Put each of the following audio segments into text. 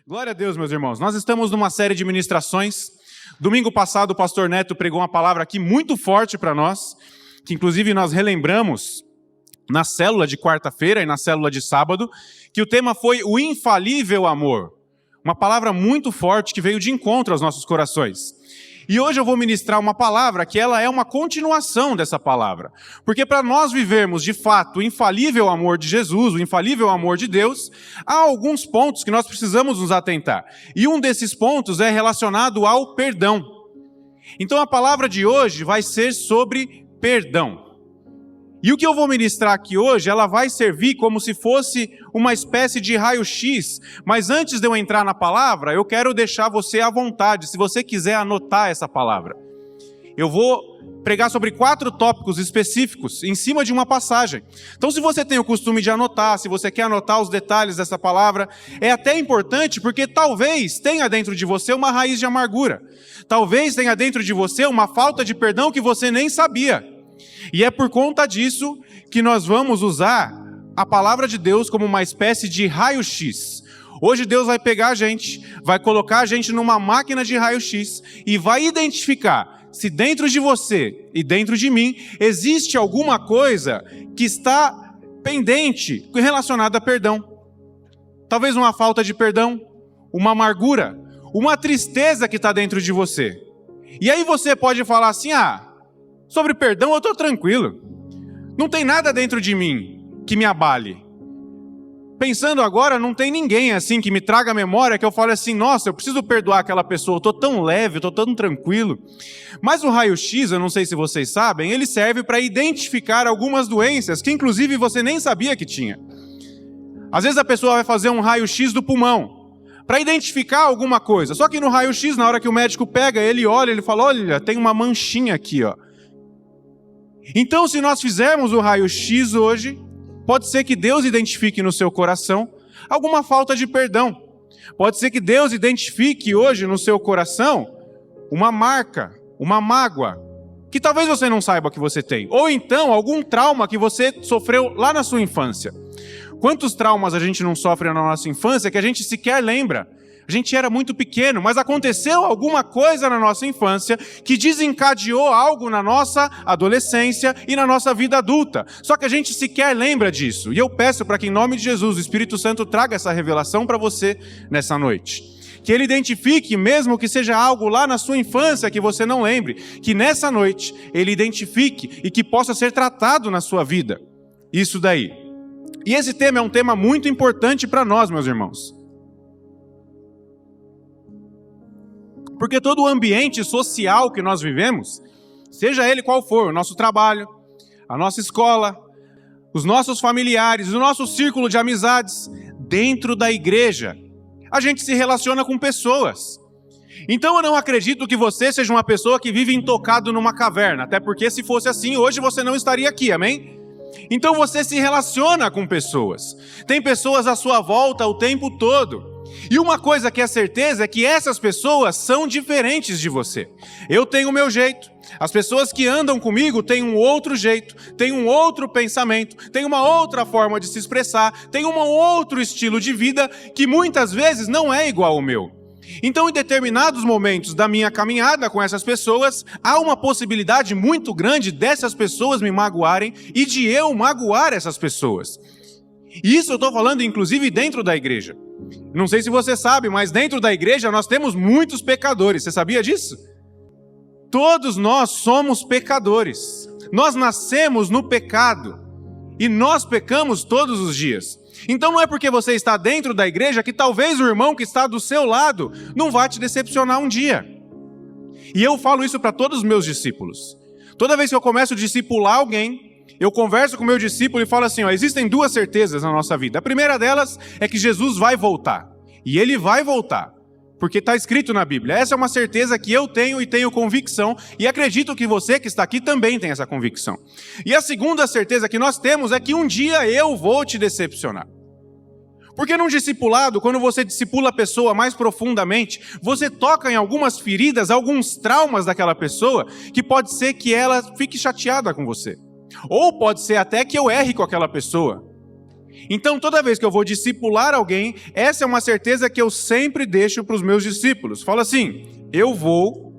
Glória a Deus, meus irmãos. Nós estamos numa série de ministrações. Domingo passado, o pastor Neto pregou uma palavra aqui muito forte para nós, que inclusive nós relembramos na célula de quarta-feira e na célula de sábado, que o tema foi o infalível amor. Uma palavra muito forte que veio de encontro aos nossos corações. E hoje eu vou ministrar uma palavra que ela é uma continuação dessa palavra. Porque para nós vivermos de fato o infalível amor de Jesus, o infalível amor de Deus, há alguns pontos que nós precisamos nos atentar. E um desses pontos é relacionado ao perdão. Então a palavra de hoje vai ser sobre perdão. E o que eu vou ministrar aqui hoje, ela vai servir como se fosse uma espécie de raio-x. Mas antes de eu entrar na palavra, eu quero deixar você à vontade, se você quiser anotar essa palavra. Eu vou pregar sobre 4 tópicos específicos em cima de uma passagem. Então, se você tem o costume de anotar, se você quer anotar os detalhes dessa palavra, é até importante porque talvez tenha dentro de você uma raiz de amargura. Talvez tenha dentro de você uma falta de perdão que você nem sabia. E é por conta disso que nós vamos usar a palavra de Deus como uma espécie de raio-x. Hoje Deus vai pegar a gente, vai colocar a gente numa máquina de raio-x e vai identificar se dentro de você e dentro de mim existe alguma coisa que está pendente relacionada a perdão. Talvez uma falta de perdão, uma amargura, uma tristeza que está dentro de você. E aí você pode falar assim, sobre perdão eu estou tranquilo. Não tem nada dentro de mim que me abale. Pensando agora, não tem ninguém assim que me traga a memória que eu fale assim, nossa, eu preciso perdoar aquela pessoa, eu estou tão leve, eu estou tão tranquilo. Mas o raio-x, eu não sei se vocês sabem, ele serve para identificar algumas doenças que inclusive você nem sabia que tinha. Às vezes a pessoa vai fazer um raio-x do pulmão para identificar alguma coisa. Só que no raio-x, na hora que o médico pega, ele olha, ele fala, olha, tem uma manchinha aqui, ó. Então, se nós fizermos o raio-x hoje, pode ser que Deus identifique no seu coração alguma falta de perdão. Pode ser que Deus identifique hoje no seu coração uma marca, uma mágoa, que talvez você não saiba que você tem. Ou então, algum trauma que você sofreu lá na sua infância. Quantos traumas a gente não sofre na nossa infância que a gente sequer lembra? A gente era muito pequeno, mas aconteceu alguma coisa na nossa infância que desencadeou algo na nossa adolescência e na nossa vida adulta. Só que a gente sequer lembra disso. E eu peço para que, em nome de Jesus, o Espírito Santo traga essa revelação para você nessa noite. Que Ele identifique, mesmo que seja algo lá na sua infância que você não lembre, que nessa noite Ele identifique e que possa ser tratado na sua vida. Isso daí. E esse tema é um tema muito importante para nós, meus irmãos. Porque todo o ambiente social que nós vivemos, seja ele qual for, o nosso trabalho, a nossa escola, os nossos familiares, o nosso círculo de amizades, dentro da igreja, a gente se relaciona com pessoas. Então eu não acredito que você seja uma pessoa que vive intocado numa caverna, até porque se fosse assim, hoje você não estaria aqui, amém? Então você se relaciona com pessoas. Tem pessoas à sua volta o tempo todo. E uma coisa que é certeza é que essas pessoas são diferentes de você. Eu tenho o meu jeito. As pessoas que andam comigo têm um outro jeito, têm um outro pensamento, têm uma outra forma de se expressar, têm um outro estilo de vida que muitas vezes não é igual ao meu. Então, em determinados momentos da minha caminhada com essas pessoas, há uma possibilidade muito grande dessas pessoas me magoarem e de eu magoar essas pessoas. E isso eu estou falando, inclusive, dentro da igreja. Não sei se você sabe, mas dentro da igreja nós temos muitos pecadores. Você sabia disso? Todos nós somos pecadores. Nós nascemos no pecado. E nós pecamos todos os dias. Então não é porque você está dentro da igreja que talvez o irmão que está do seu lado não vá te decepcionar um dia. E eu falo isso para todos os meus discípulos. Toda vez que eu começo a discipular alguém, eu converso com o meu discípulo e falo assim, existem 2 certezas na nossa vida. A primeira delas é que Jesus vai voltar. E Ele vai voltar. Porque está escrito na Bíblia. Essa é uma certeza que eu tenho e tenho convicção. E acredito que você que está aqui também tem essa convicção. E a segunda certeza que nós temos é que um dia eu vou te decepcionar. Porque num discipulado, quando você discipula a pessoa mais profundamente, você toca em algumas feridas, alguns traumas daquela pessoa, que pode ser que ela fique chateada com você. Ou pode ser até que eu erre com aquela pessoa. Então, toda vez que eu vou discipular alguém, essa é uma certeza que eu sempre deixo para os meus discípulos. Falo assim, eu vou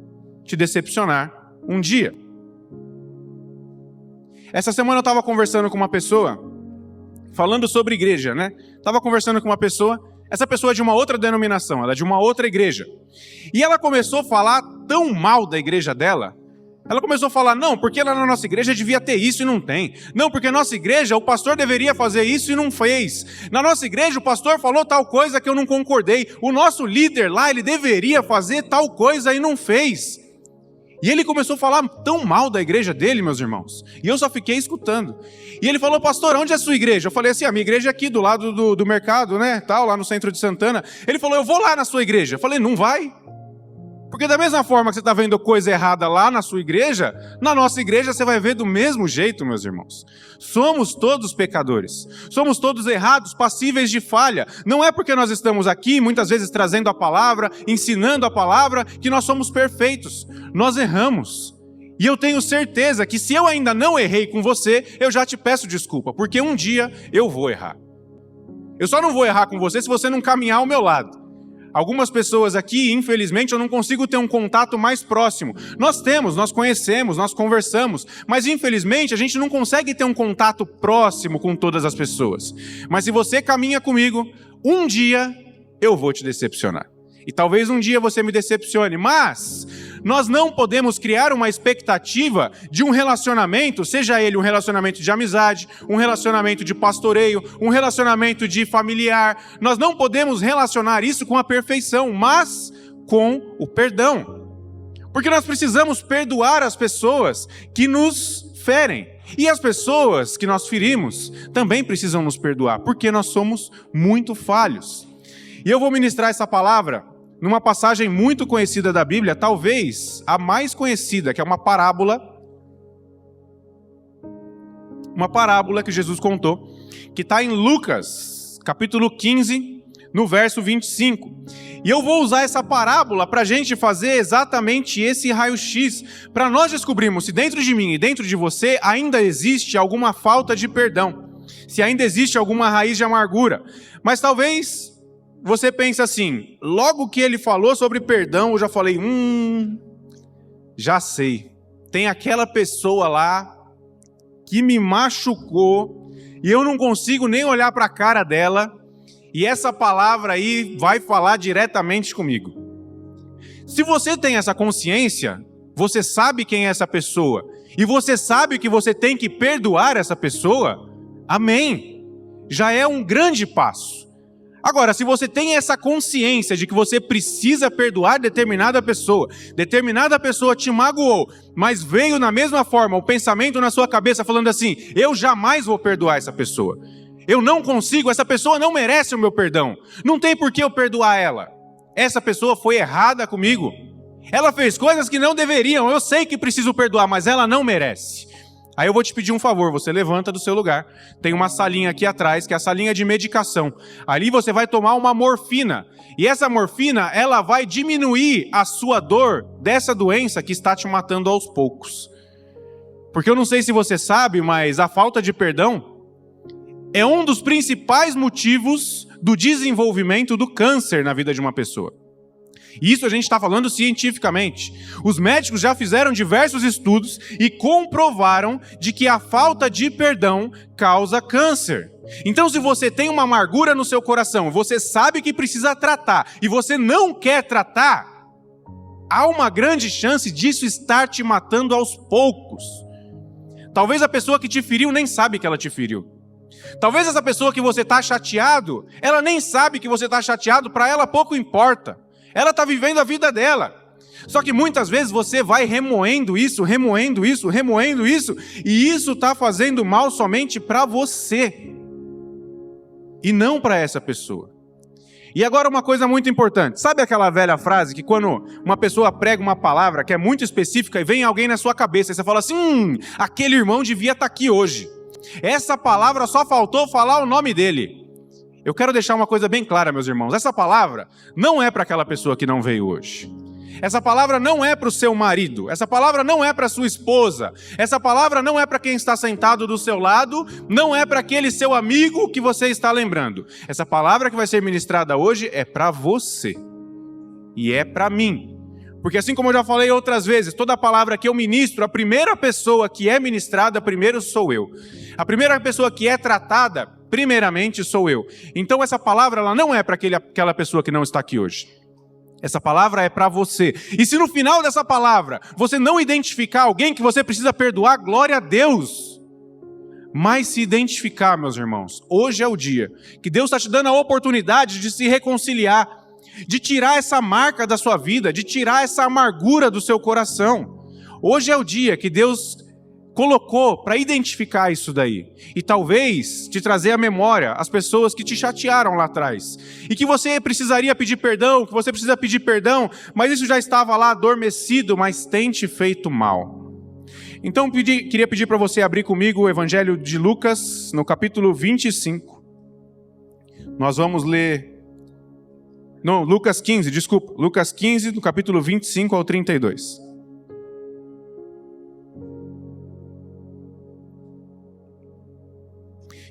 te decepcionar um dia. Essa semana eu estava conversando com uma pessoa, falando sobre igreja, né? Estava conversando com uma pessoa, essa pessoa é de uma outra denominação, ela é de uma outra igreja. E ela começou a falar tão mal da igreja dela. Ela começou a falar, não, porque lá na nossa igreja devia ter isso e não tem. Não, porque na nossa igreja o pastor deveria fazer isso e não fez. Na nossa igreja o pastor falou tal coisa que eu não concordei. O nosso líder lá, ele deveria fazer tal coisa e não fez. E ele começou a falar tão mal da igreja dele, meus irmãos. E eu só fiquei escutando. E ele falou, pastor, onde é a sua igreja? Eu falei assim, a minha igreja é aqui do lado do mercado, né, tal, lá no centro de Santana. Ele falou, eu vou lá na sua igreja. Eu falei, não vai. Porque da mesma forma que você está vendo coisa errada lá na sua igreja, na nossa igreja você vai ver do mesmo jeito, meus irmãos. Somos todos pecadores. Somos todos errados, passíveis de falha. Não é porque nós estamos aqui, muitas vezes trazendo a palavra, ensinando a palavra, que nós somos perfeitos. Nós erramos. E eu tenho certeza que se eu ainda não errei com você, eu já te peço desculpa, porque um dia eu vou errar. Eu só não vou errar com você se você não caminhar ao meu lado. Algumas pessoas aqui, infelizmente, eu não consigo ter um contato mais próximo. Nós temos, nós conhecemos, nós conversamos, mas infelizmente a gente não consegue ter um contato próximo com todas as pessoas. Mas se você caminha comigo, um dia eu vou te decepcionar. E talvez um dia você me decepcione, mas nós não podemos criar uma expectativa de um relacionamento, seja ele um relacionamento de amizade, um relacionamento de pastoreio, um relacionamento de familiar. Nós não podemos relacionar isso com a perfeição, mas com o perdão. Porque nós precisamos perdoar as pessoas que nos ferem. E as pessoas que nós ferimos também precisam nos perdoar, porque nós somos muito falhos. E eu vou ministrar essa palavra numa passagem muito conhecida da Bíblia, talvez a mais conhecida, que é uma parábola que Jesus contou, que está em Lucas, capítulo 15, no verso 25. E eu vou usar essa parábola para a gente fazer exatamente esse raio-x, para nós descobrirmos se dentro de mim e dentro de você ainda existe alguma falta de perdão, se ainda existe alguma raiz de amargura. Mas talvez você pense assim, logo que ele falou sobre perdão, eu já falei, já sei. Tem aquela pessoa lá que me machucou e eu não consigo nem olhar para a cara dela e essa palavra aí vai falar diretamente comigo. Se você tem essa consciência, você sabe quem é essa pessoa e você sabe que você tem que perdoar essa pessoa, amém. Já é um grande passo. Agora, se você tem essa consciência de que você precisa perdoar determinada pessoa te magoou, mas veio na mesma forma o pensamento na sua cabeça falando assim, eu jamais vou perdoar essa pessoa. Eu não consigo, essa pessoa não merece o meu perdão. Não tem por que eu perdoar ela. Essa pessoa foi errada comigo. Ela fez coisas que não deveriam, eu sei que preciso perdoar, mas ela não merece. Aí eu vou te pedir um favor, você levanta do seu lugar, tem uma salinha aqui atrás, que é a salinha de medicação. Ali você vai tomar uma morfina, e essa morfina, ela vai diminuir a sua dor dessa doença que está te matando aos poucos. Porque eu não sei se você sabe, mas a falta de perdão é um dos principais motivos do desenvolvimento do câncer na vida de uma pessoa. Isso a gente está falando cientificamente. Os médicos já fizeram diversos estudos e comprovaram de que a falta de perdão causa câncer. Então, se você tem uma amargura no seu coração, você sabe que precisa tratar e você não quer tratar, há uma grande chance disso estar te matando aos poucos. Talvez a pessoa que te feriu nem sabe que ela te feriu. Talvez essa pessoa que você está chateado, ela nem sabe que você está chateado, para ela pouco importa. Ela está vivendo a vida dela. Só que muitas vezes você vai remoendo isso, e isso está fazendo mal somente para você. E não para essa pessoa. E agora uma coisa muito importante. Sabe aquela velha frase que quando uma pessoa prega uma palavra que é muito específica e vem alguém na sua cabeça e você fala assim, aquele irmão devia estar aqui hoje. Essa palavra só faltou falar o nome dele. Eu quero deixar uma coisa bem clara, meus irmãos. Essa palavra não é para aquela pessoa que não veio hoje. Essa palavra não é para o seu marido, essa palavra não é para a sua esposa, essa palavra não é para quem está sentado do seu lado, não é para aquele seu amigo que você está lembrando. Essa palavra que vai ser ministrada hoje é para você e é para mim. Porque assim como eu já falei outras vezes, toda palavra que eu ministro, a primeira pessoa que é ministrada primeiro sou eu. A primeira pessoa que é tratada, primeiramente sou eu. Então essa palavra ela não é para aquela pessoa que não está aqui hoje. Essa palavra é para você. E se no final dessa palavra você não identificar alguém que você precisa perdoar, glória a Deus. Mas se identificar, meus irmãos, hoje é o dia que Deus está te dando a oportunidade de se reconciliar, de tirar essa marca da sua vida, de tirar essa amargura do seu coração. Hoje é o dia que Deus colocou para identificar isso daí. E talvez te trazer à memória as pessoas que te chatearam lá atrás. E que você precisaria pedir perdão, que você precisa pedir perdão, mas isso já estava lá adormecido, mas tem te feito mal. Então queria pedir para você abrir comigo o Evangelho de Lucas, no capítulo 25. Nós vamos ler... Não, Lucas 15, desculpa. Lucas 15, do capítulo 25 ao 32.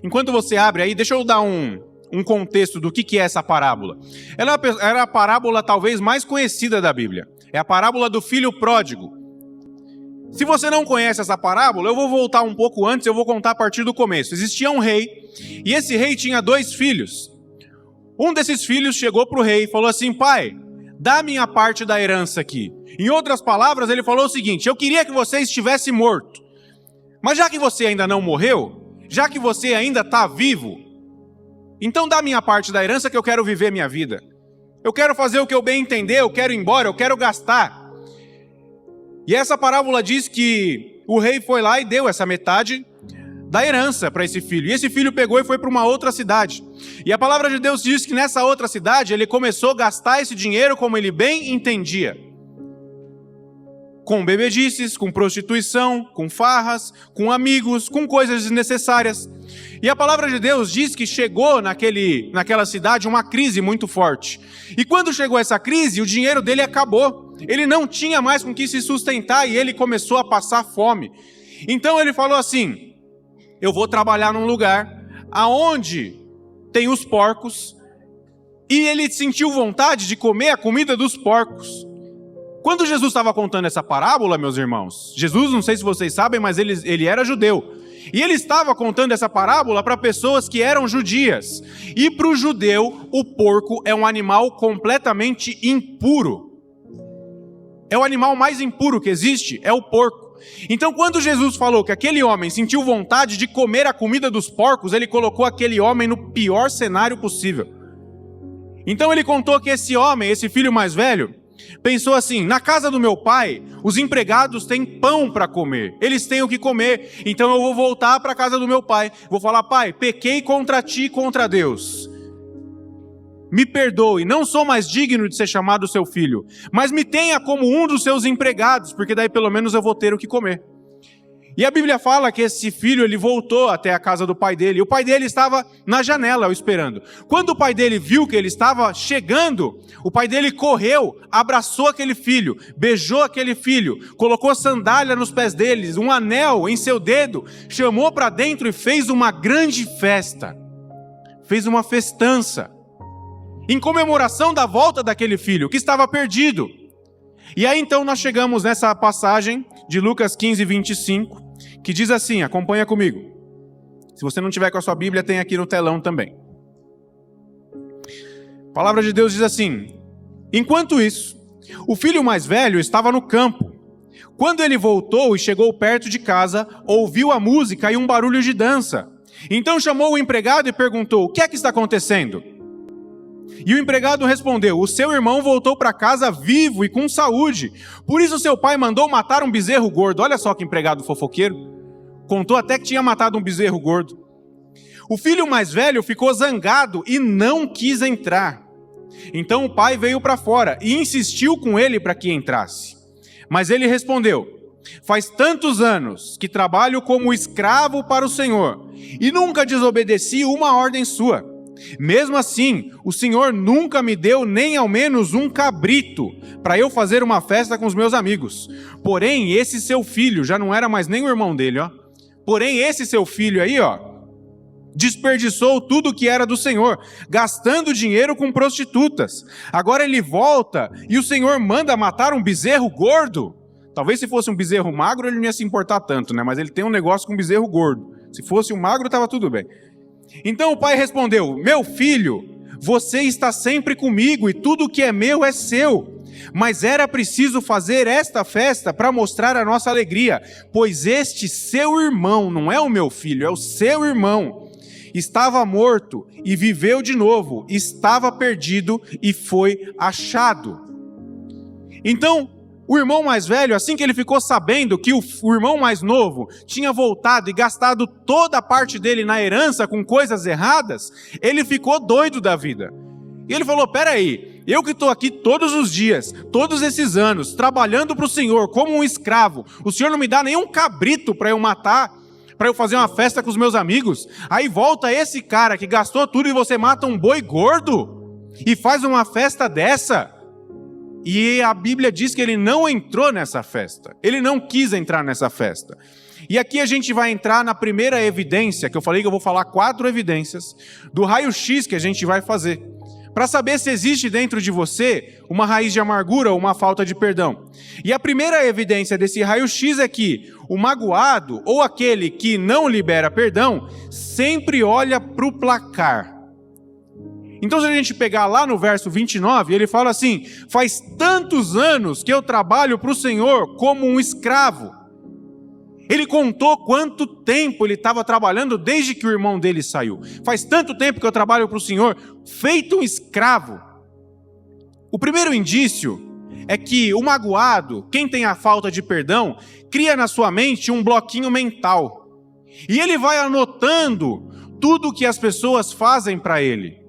Enquanto você abre aí, deixa eu dar um contexto do que é essa parábola. Ela era a parábola talvez mais conhecida da Bíblia. É a parábola do filho pródigo. Se você não conhece essa parábola, eu vou voltar um pouco antes, eu vou contar a partir do começo. Existia um rei, e esse rei tinha 2 filhos. Um desses filhos chegou para o rei e falou assim: pai, dá a minha parte da herança aqui. Em outras palavras, ele falou o seguinte: eu queria que você estivesse morto, mas já que você ainda não morreu, já que você ainda está vivo, então dá a minha parte da herança que eu quero viver minha vida. Eu quero fazer o que eu bem entender, eu quero ir embora, eu quero gastar. E essa parábola diz que o rei foi lá e deu essa metade da herança para esse filho. E esse filho pegou e foi para uma outra cidade. E a palavra de Deus diz que nessa outra cidade ele começou a gastar esse dinheiro como ele bem entendia. Com bebedices, com prostituição, com farras, com amigos, com coisas desnecessárias. E a palavra de Deus diz que chegou naquela cidade uma crise muito forte. E quando chegou essa crise, o dinheiro dele acabou. Ele não tinha mais com que se sustentar e ele começou a passar fome. Então ele falou assim: eu vou trabalhar num lugar aonde tem os porcos, e ele sentiu vontade de comer a comida dos porcos. Quando Jesus estava contando essa parábola, meus irmãos, Jesus, não sei se vocês sabem, mas ele era judeu. E ele estava contando essa parábola para pessoas que eram judias. E para o judeu, o porco é um animal completamente impuro. É o animal mais impuro que existe, é o porco. Então, quando Jesus falou que aquele homem sentiu vontade de comer a comida dos porcos, ele colocou aquele homem no pior cenário possível. Então ele contou que esse homem, esse filho mais velho, pensou assim: na casa do meu pai, os empregados têm pão para comer, eles têm o que comer, então eu vou voltar para a casa do meu pai, vou falar: pai, pequei contra ti e contra Deus. Me perdoe, não sou mais digno de ser chamado seu filho, mas me tenha como um dos seus empregados, porque daí pelo menos eu vou ter o que comer. E a Bíblia fala que esse filho, ele voltou até a casa do pai dele, e o pai dele estava na janela o esperando. Quando o pai dele viu que ele estava chegando, o pai dele correu, abraçou aquele filho, beijou aquele filho, colocou sandália nos pés deles, um anel em seu dedo, chamou para dentro e fez uma grande festa, fez uma festança, em comemoração da volta daquele filho que estava perdido. E aí então nós chegamos nessa passagem de Lucas 15, 25, que diz assim, acompanha comigo. Se você não tiver com a sua Bíblia, tem aqui no telão também. A palavra de Deus diz assim: enquanto isso, o filho mais velho estava no campo. Quando ele voltou e chegou perto de casa, ouviu a música e um barulho de dança. Então chamou o empregado e perguntou: o que é que está acontecendo? E o empregado respondeu: o seu irmão voltou para casa vivo e com saúde. Por isso seu pai mandou matar um bezerro gordo. Olha só que empregado fofoqueiro. Contou até que tinha matado um bezerro gordo. O filho mais velho ficou zangado e não quis entrar. Então o pai veio para fora e insistiu com ele para que entrasse. Mas ele respondeu: faz tantos anos que trabalho como escravo para o Senhor e nunca desobedeci uma ordem sua. Mesmo assim, o Senhor nunca me deu nem ao menos um cabrito para eu fazer uma festa com os meus amigos. Porém, esse seu filho, já não era mais nem o irmão dele, ó. Porém, esse seu filho aí, ó, desperdiçou tudo que era do Senhor, gastando dinheiro com prostitutas. Agora ele volta e o Senhor manda matar um bezerro gordo. Talvez se fosse um bezerro magro ele não ia se importar tanto, né? Mas ele tem um negócio com um bezerro gordo. Se fosse um magro, estava tudo bem. Então o pai respondeu: meu filho, você está sempre comigo e tudo que é meu é seu. Mas era preciso fazer esta festa para mostrar a nossa alegria, pois este seu irmão, não é o meu filho, é o seu irmão, estava morto e viveu de novo, estava perdido e foi achado. Então, o irmão mais velho, assim que ele ficou sabendo que o irmão mais novo tinha voltado e gastado toda a parte dele na herança com coisas erradas, ele ficou doido da vida. E ele falou: peraí, eu que estou aqui todos os dias, todos esses anos, trabalhando para o Senhor como um escravo, o Senhor não me dá nenhum cabrito para eu matar, para eu fazer uma festa com os meus amigos? Aí volta esse cara que gastou tudo e você mata um boi gordo e faz uma festa dessa? E a Bíblia diz que ele não entrou nessa festa. Ele não quis entrar nessa festa. E aqui a gente vai entrar na primeira evidência, que eu falei que eu vou falar 4 evidências, do raio-x que a gente vai fazer, para saber se existe dentro de você uma raiz de amargura ou uma falta de perdão. E a primeira evidência desse raio-x é que o magoado, ou aquele que não libera perdão, sempre olha para o placar. Então, se a gente pegar lá no verso 29, ele fala assim: faz tantos anos que eu trabalho para o Senhor como um escravo. Ele contou quanto tempo ele estava trabalhando desde que o irmão dele saiu. Faz tanto tempo que eu trabalho para o Senhor, feito um escravo. O primeiro indício é que o magoado, quem tem a falta de perdão, cria na sua mente um bloquinho mental. E ele vai anotando tudo que as pessoas fazem para ele.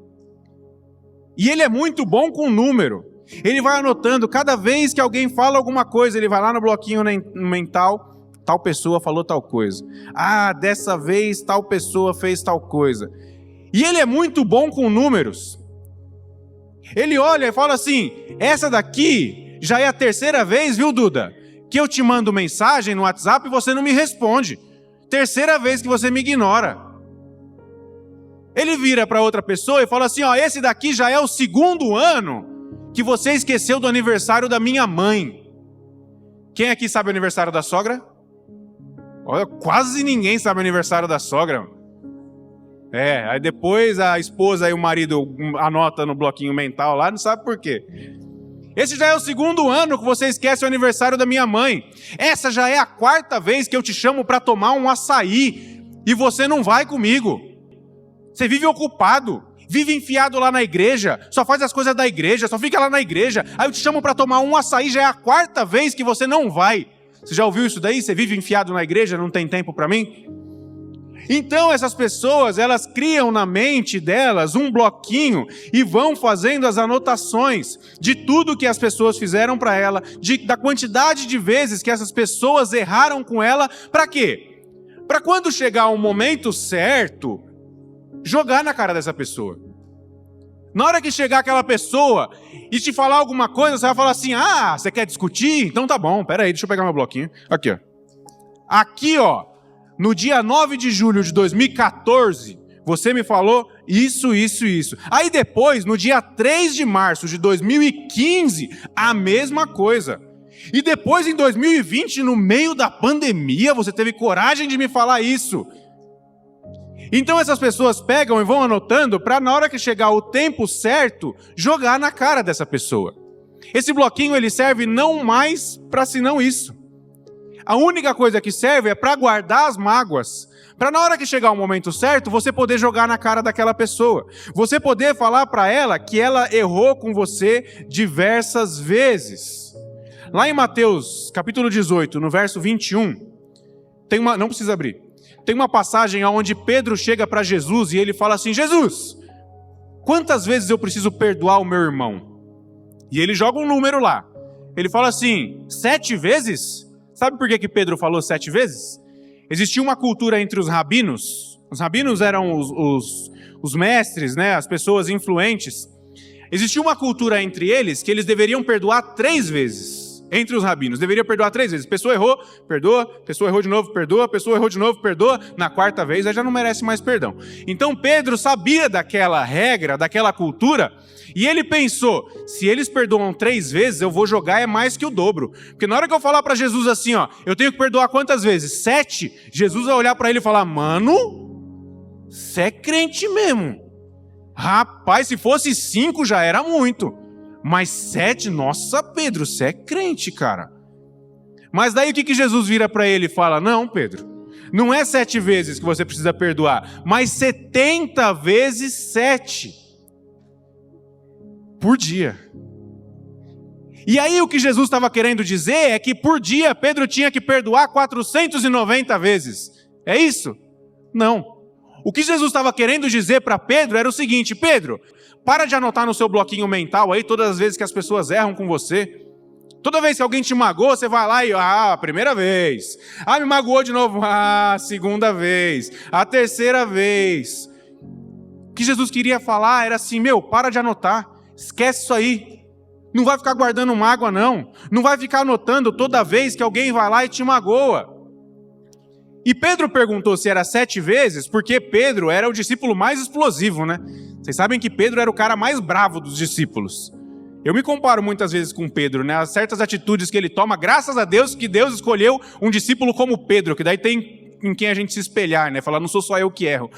E ele é muito bom com número. Ele vai anotando, cada vez que alguém fala alguma coisa, ele vai lá no bloquinho mental: tal pessoa falou tal coisa. Ah, dessa vez tal pessoa fez tal coisa. E ele é muito bom com números. Ele olha e fala assim: essa daqui já é a 3ª vez, viu, Duda, que eu te mando mensagem no WhatsApp e você não me responde. 3ª vez que você me ignora. Ele vira para outra pessoa e fala assim: ó, esse daqui já é o 2º ano que você esqueceu do aniversário da minha mãe. Quem aqui sabe o aniversário da sogra? Olha, quase ninguém sabe o aniversário da sogra. Aí depois a esposa e o marido anota no bloquinho mental lá, não sabe por quê. Esse já é o 2º ano que você esquece o aniversário da minha mãe. Essa já é a 4ª vez que eu te chamo para tomar um açaí e você não vai comigo. Você vive ocupado, vive enfiado lá na igreja, só faz as coisas da igreja, só fica lá na igreja. Aí eu te chamo para tomar um açaí, já é a 4ª vez que você não vai. Você já ouviu isso daí? Você vive enfiado na igreja, não tem tempo para mim? Então essas pessoas, elas criam na mente delas um bloquinho e vão fazendo as anotações de tudo que as pessoas fizeram para ela, da quantidade de vezes que essas pessoas erraram com ela. Para quê? Para quando chegar o momento certo, jogar na cara dessa pessoa. Na hora que chegar aquela pessoa e te falar alguma coisa, você vai falar assim: ah, você quer discutir? Então tá bom, peraí, deixa eu pegar meu bloquinho. Aqui, ó. Aqui, ó, no dia 9 de julho de 2014, você me falou isso. Aí depois, no dia 3 de março de 2015, a mesma coisa. E depois, em 2020, no meio da pandemia, você teve coragem de me falar isso. Então essas pessoas pegam e vão anotando para, na hora que chegar o tempo certo, jogar na cara dessa pessoa. Esse bloquinho, ele serve não mais para senão isso. A única coisa que serve é para guardar as mágoas, para na hora que chegar o momento certo, você poder jogar na cara daquela pessoa. Você poder falar para ela que ela errou com você diversas vezes. Lá em Mateus, capítulo 18, no verso 21, não precisa abrir. Tem uma passagem onde Pedro chega para Jesus e ele fala assim: Jesus, quantas vezes eu preciso perdoar o meu irmão? E ele joga um número lá. Ele fala assim: 7 vezes? Sabe por que Pedro falou 7 vezes? Existia uma cultura entre os rabinos. Os rabinos eram os os mestres, né, as pessoas influentes, existia uma cultura entre eles que eles deveriam perdoar 3 vezes. Entre os rabinos, deveriam perdoar 3 vezes. Pessoa errou, perdoa. Pessoa errou de novo, perdoa. Pessoa errou de novo, perdoa. Na 4ª vez, aí já não merece mais perdão. Então Pedro sabia daquela regra, daquela cultura, e ele pensou, se eles perdoam 3 vezes, eu vou jogar é mais que o dobro. Porque na hora que eu falar para Jesus assim, ó, eu tenho que perdoar quantas vezes? 7. Jesus vai olhar para ele e falar, mano, você é crente mesmo. Rapaz, se fosse 5 já era muito. Mas 7, nossa, Pedro, você é crente, cara. Mas daí o que Jesus vira para ele e fala, não, Pedro, não é 7 vezes que você precisa perdoar, mas 70 vezes 7 por dia. E aí o que Jesus estava querendo dizer é que por dia Pedro tinha que perdoar 490 vezes. É isso? Não. O que Jesus estava querendo dizer para Pedro era o seguinte, Pedro, para de anotar no seu bloquinho mental aí todas as vezes que as pessoas erram com você. Toda vez que alguém te magoou, você vai lá e, primeira vez. Me magoou de novo, segunda vez. A 3ª vez. O que Jesus queria falar era assim, para de anotar. Esquece isso aí. Não vai ficar guardando mágoa, não. Não vai ficar anotando toda vez que alguém vai lá e te magoa. E Pedro perguntou se era 7 vezes, porque Pedro era o discípulo mais explosivo, né? Vocês sabem que Pedro era o cara mais bravo dos discípulos. Eu me comparo muitas vezes com Pedro, né? As certas atitudes que ele toma, graças a Deus que Deus escolheu um discípulo como Pedro, que daí tem em quem a gente se espelhar, né? Falar, não sou só eu que erro.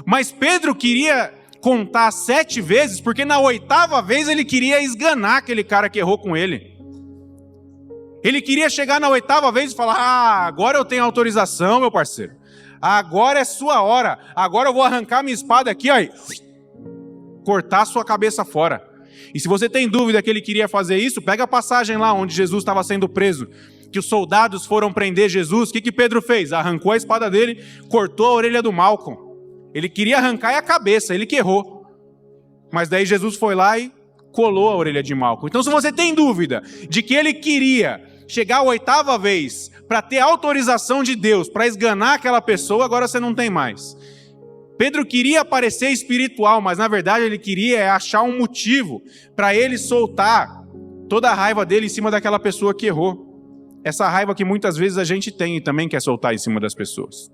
Mas Pedro queria contar 7 vezes, porque na 8ª vez ele queria esganar aquele cara que errou com ele. Ele queria chegar na 8ª vez e falar, agora eu tenho autorização, meu parceiro. Agora é sua hora. Agora eu vou arrancar minha espada aqui, ó, e cortar a sua cabeça fora. E se você tem dúvida que ele queria fazer isso, pega a passagem lá onde Jesus estava sendo preso, que os soldados foram prender Jesus. O que Pedro fez? Arrancou a espada dele, cortou a orelha do Malcolm. Ele queria arrancar a cabeça, ele que errou. Mas daí Jesus foi lá e colou a orelha de Malcolm. Então se você tem dúvida de que ele queria chegar a 8ª vez para ter autorização de Deus, para esganar aquela pessoa, agora você não tem mais. Pedro queria parecer espiritual, mas na verdade ele queria achar um motivo para ele soltar toda a raiva dele em cima daquela pessoa que errou. Essa raiva que muitas vezes a gente tem e também quer soltar em cima das pessoas.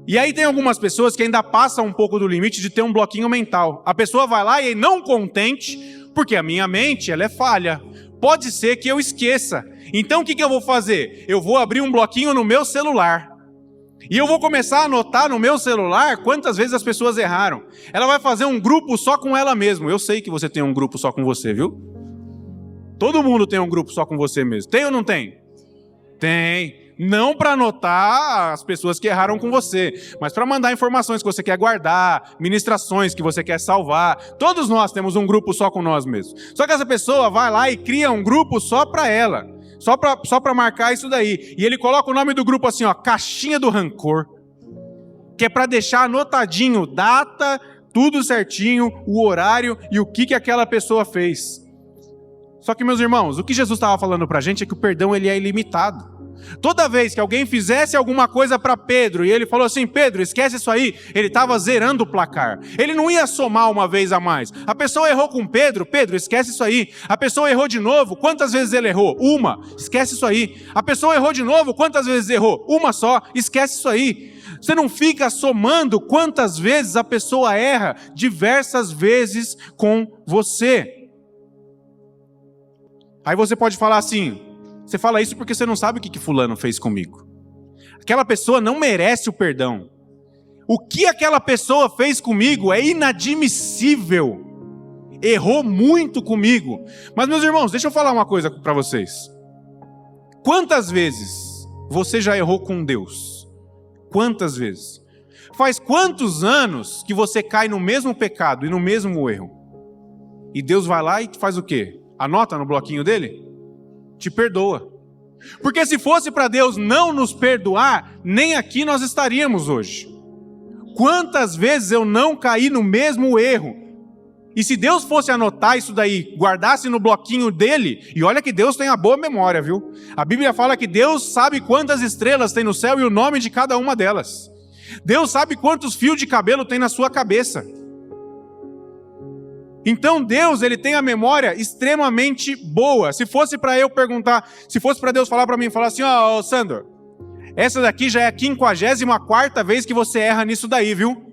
E aí tem algumas pessoas que ainda passam um pouco do limite de ter um bloquinho mental. A pessoa vai lá e não contente, porque a minha mente ela é falha. Pode ser que eu esqueça. Então o que eu vou fazer? Eu vou abrir um bloquinho no meu celular. E eu vou começar a anotar no meu celular quantas vezes as pessoas erraram. Ela vai fazer um grupo só com ela mesma. Eu sei que você tem um grupo só com você, viu? Todo mundo tem um grupo só com você mesmo. Tem ou não tem? Tem. Não para anotar as pessoas que erraram com você, mas para mandar informações que você quer guardar, ministrações que você quer salvar. Todos nós temos um grupo só com nós mesmos. Só que essa pessoa vai lá e cria um grupo só para ela. Só para marcar isso daí. E ele coloca o nome do grupo assim, ó, Caixinha do Rancor. Que é para deixar anotadinho data, tudo certinho, o horário e o que aquela pessoa fez. Só que, meus irmãos, o que Jesus estava falando para a gente é que o perdão ele é ilimitado. Toda vez que alguém fizesse alguma coisa para Pedro, e ele falou assim, Pedro, esquece isso aí, ele estava zerando o placar. Ele não ia somar uma vez a mais. A pessoa errou com Pedro, Pedro, esquece isso aí. A pessoa errou de novo, quantas vezes ele errou? Uma, esquece isso aí. A pessoa errou de novo, quantas vezes errou? Uma só, esquece isso aí. Você não fica somando quantas vezes a pessoa erra diversas vezes com você. Aí você pode falar assim, você fala isso porque você não sabe o que fulano fez comigo. Aquela pessoa não merece o perdão. O que aquela pessoa fez comigo é inadmissível. Errou muito comigo. Mas, meus irmãos, deixa eu falar uma coisa para vocês. Quantas vezes você já errou com Deus? Quantas vezes? Faz quantos anos que você cai no mesmo pecado e no mesmo erro? E Deus vai lá e faz o quê? Anota no bloquinho dele? Te perdoa. Porque se fosse para Deus não nos perdoar, nem aqui nós estaríamos hoje. Quantas vezes eu não caí no mesmo erro? E se Deus fosse anotar isso daí, guardasse no bloquinho dele, e olha que Deus tem a boa memória, viu? A Bíblia fala que Deus sabe quantas estrelas tem no céu e o nome de cada uma delas. Deus sabe quantos fios de cabelo tem na sua cabeça. Então Deus, ele tem a memória extremamente boa. Se fosse para eu perguntar, se fosse para Deus falar para mim, falar assim, ó, Sandor, essa daqui já é a 54ª vez que você erra nisso daí, viu?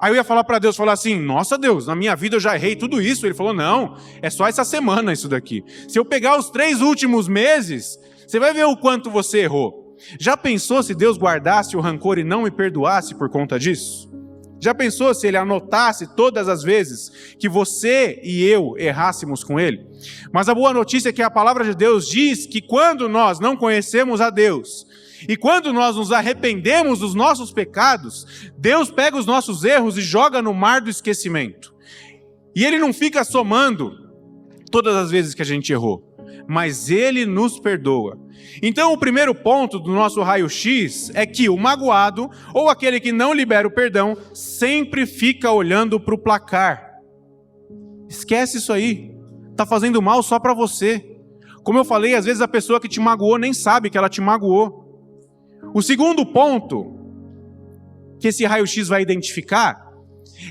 Aí eu ia falar para Deus, falar assim, nossa Deus, na minha vida eu já errei tudo isso. Ele falou, não, é só essa semana isso daqui. Se eu pegar os 3 últimos meses, você vai ver o quanto você errou. Já pensou se Deus guardasse o rancor e não me perdoasse por conta disso? Já pensou se ele anotasse todas as vezes que você e eu errássemos com ele? Mas a boa notícia é que a palavra de Deus diz que quando nós não conhecemos a Deus e quando nós nos arrependemos dos nossos pecados, Deus pega os nossos erros e joga no mar do esquecimento. E ele não fica somando todas as vezes que a gente errou, mas ele nos perdoa. Então o primeiro ponto do nosso raio-x é que o magoado, ou aquele que não libera o perdão, sempre fica olhando para o placar. Esquece isso aí, está fazendo mal só para você. Como eu falei, às vezes a pessoa que te magoou nem sabe que ela te magoou. O segundo ponto que esse raio-x vai identificar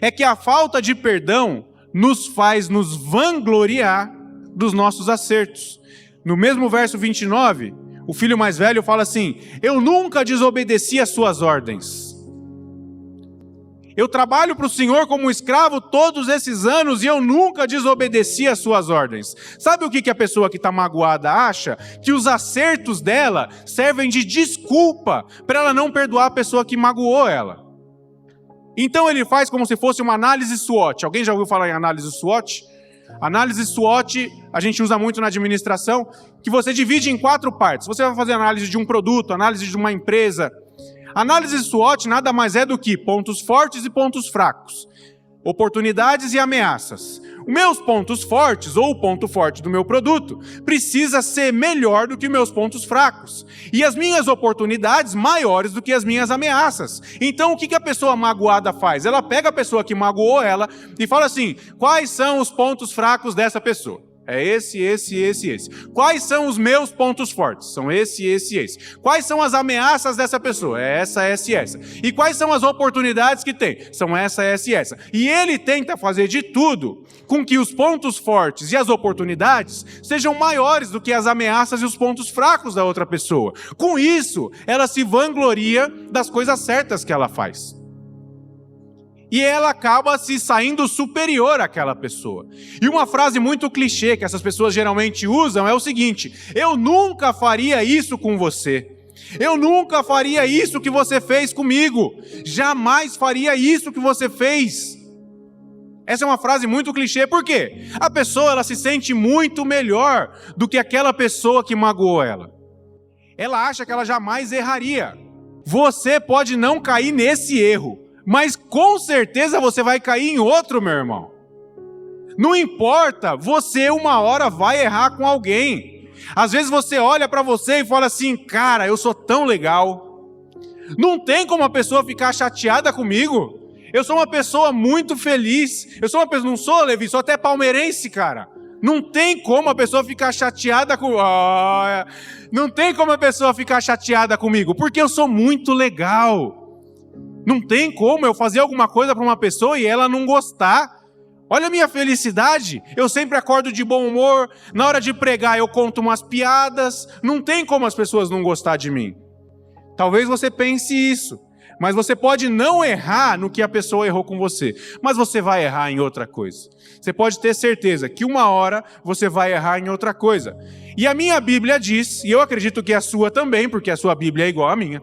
é que a falta de perdão nos faz nos vangloriar dos nossos acertos. No mesmo verso 29, o filho mais velho fala assim, eu nunca desobedeci às suas ordens. Eu trabalho para o Senhor como escravo todos esses anos e eu nunca desobedeci às suas ordens. Sabe o que a pessoa que está magoada acha? Que os acertos dela servem de desculpa para ela não perdoar a pessoa que magoou ela. Então ele faz como se fosse uma análise SWOT. Alguém já ouviu falar em análise SWOT? Análise SWOT a gente usa muito na administração, que você divide em 4 partes. Você vai fazer análise de um produto, análise de uma empresa. Análise SWOT nada mais é do que pontos fortes e pontos fracos, oportunidades e ameaças. Os meus pontos fortes, ou o ponto forte do meu produto, precisa ser melhor do que meus pontos fracos. E as minhas oportunidades maiores do que as minhas ameaças. Então o que a pessoa magoada faz? Ela pega a pessoa que magoou ela e fala assim, quais são os pontos fracos dessa pessoa? É esse. Quais são os meus pontos fortes? São esse. Quais são as ameaças dessa pessoa? É essa. E quais são as oportunidades que tem? São essa. E ele tenta fazer de tudo com que os pontos fortes e as oportunidades sejam maiores do que as ameaças e os pontos fracos da outra pessoa. Com isso, ela se vangloria das coisas certas que ela faz. E ela acaba se saindo superior àquela pessoa. E uma frase muito clichê que essas pessoas geralmente usam é o seguinte, eu nunca faria isso com você. Eu nunca faria isso que você fez comigo. Jamais faria isso que você fez. Essa é uma frase muito clichê, por quê? A pessoa ela se sente muito melhor do que aquela pessoa que magoou ela. Ela acha que ela jamais erraria. Você pode não cair nesse erro, mas com certeza você vai cair em outro, meu irmão. Não importa, você uma hora vai errar com alguém. Às vezes você olha para você e fala assim, cara, eu sou tão legal. Não tem como a pessoa ficar chateada comigo. Eu sou uma pessoa muito feliz. Eu sou uma pessoa, não sou, Levi, sou até palmeirense, cara. Não tem como a pessoa ficar chateada com... Não tem como a pessoa ficar chateada comigo, porque eu sou muito legal. Não tem como eu fazer alguma coisa para uma pessoa e ela não gostar. Olha a minha felicidade. Eu sempre acordo de bom humor. Na hora de pregar eu conto umas piadas. Não tem como as pessoas não gostar de mim. Talvez você pense isso. Mas você pode não errar no que a pessoa errou com você. Mas você vai errar em outra coisa. Você pode ter certeza que uma hora você vai errar em outra coisa. E a minha Bíblia diz, e eu acredito que a sua também, porque a sua Bíblia é igual à minha,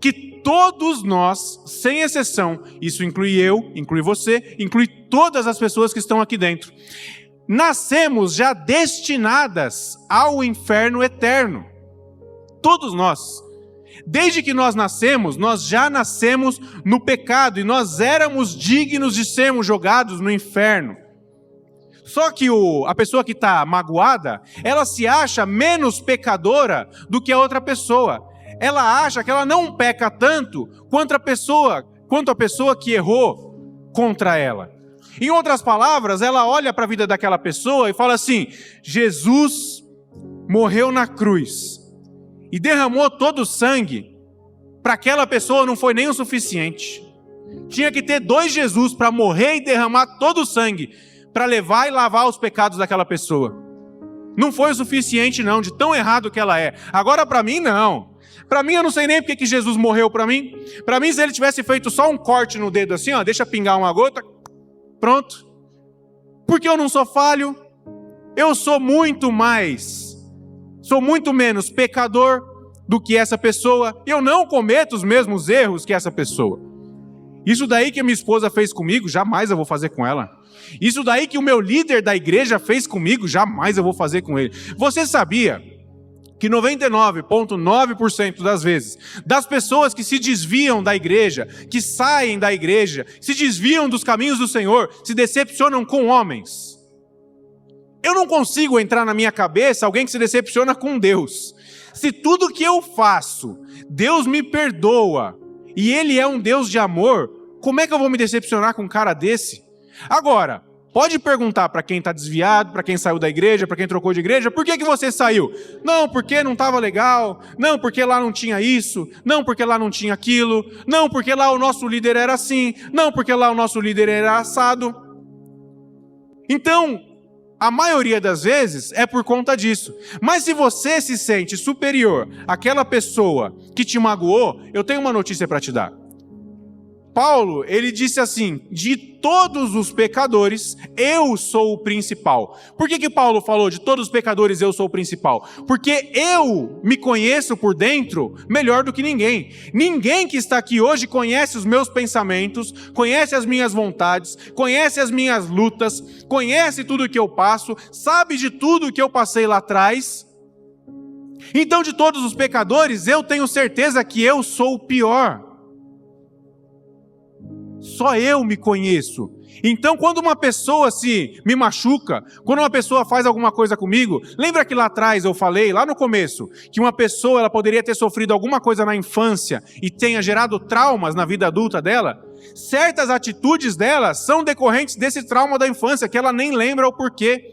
que todos nós, sem exceção, isso inclui eu, inclui você, inclui todas as pessoas que estão aqui dentro, nascemos já destinadas ao inferno eterno. Todos nós. Desde que nós nascemos, nós já nascemos no pecado e nós éramos dignos de sermos jogados no inferno. Só que a pessoa que está magoada, ela se acha menos pecadora do que a outra pessoa. Ela acha que ela não peca tanto quanto a pessoa que errou contra ela. Em outras palavras, ela olha para a vida daquela pessoa e fala assim, Jesus morreu na cruz e derramou todo o sangue para aquela pessoa não foi nem o suficiente. Tinha que ter 2 Jesus para morrer e derramar todo o sangue, para levar e lavar os pecados daquela pessoa. Não foi o suficiente não, de tão errado que ela é. Agora para mim não. Para mim eu não sei nem porque que Jesus morreu para mim. Para mim se ele tivesse feito só um corte no dedo assim, ó, deixa pingar uma gota, pronto. Porque eu não sou falho. Eu sou muito menos pecador do que essa pessoa. Eu não cometo os mesmos erros que essa pessoa. Isso daí que a minha esposa fez comigo, jamais eu vou fazer com ela. Isso daí que o meu líder da igreja fez comigo, jamais eu vou fazer com ele. Você sabia que 99,9% das vezes, das pessoas que se desviam da igreja, que saem da igreja, se desviam dos caminhos do Senhor, se decepcionam com homens? Eu não consigo entrar na minha cabeça alguém que se decepciona com Deus. Se tudo que eu faço, Deus me perdoa, e Ele é um Deus de amor, como é que eu vou me decepcionar com um cara desse? Agora, pode perguntar para quem está desviado, para quem saiu da igreja, para quem trocou de igreja, por que você saiu? Não, porque não estava legal. Não, porque lá não tinha isso. Não, porque lá não tinha aquilo. Não, porque lá o nosso líder era assim. Não, porque lá o nosso líder era assado. Então, a maioria das vezes é por conta disso. Mas se você se sente superior àquela pessoa que te magoou, eu tenho uma notícia para te dar. Paulo, ele disse assim, de todos os pecadores, eu sou o principal. Por que Paulo falou de todos os pecadores eu sou o principal? Porque eu me conheço por dentro melhor do que ninguém. Ninguém que está aqui hoje conhece os meus pensamentos, conhece as minhas vontades, conhece as minhas lutas, conhece tudo o que eu passo, sabe de tudo o que eu passei lá atrás. Então, de todos os pecadores, eu tenho certeza que eu sou o pior. Só eu me conheço. Então, quando uma pessoa me machuca, quando uma pessoa faz alguma coisa comigo, lembra que lá atrás eu falei, lá no começo, que uma pessoa ela poderia ter sofrido alguma coisa na infância e tenha gerado traumas na vida adulta dela? Certas atitudes dela são decorrentes desse trauma da infância, que ela nem lembra o porquê.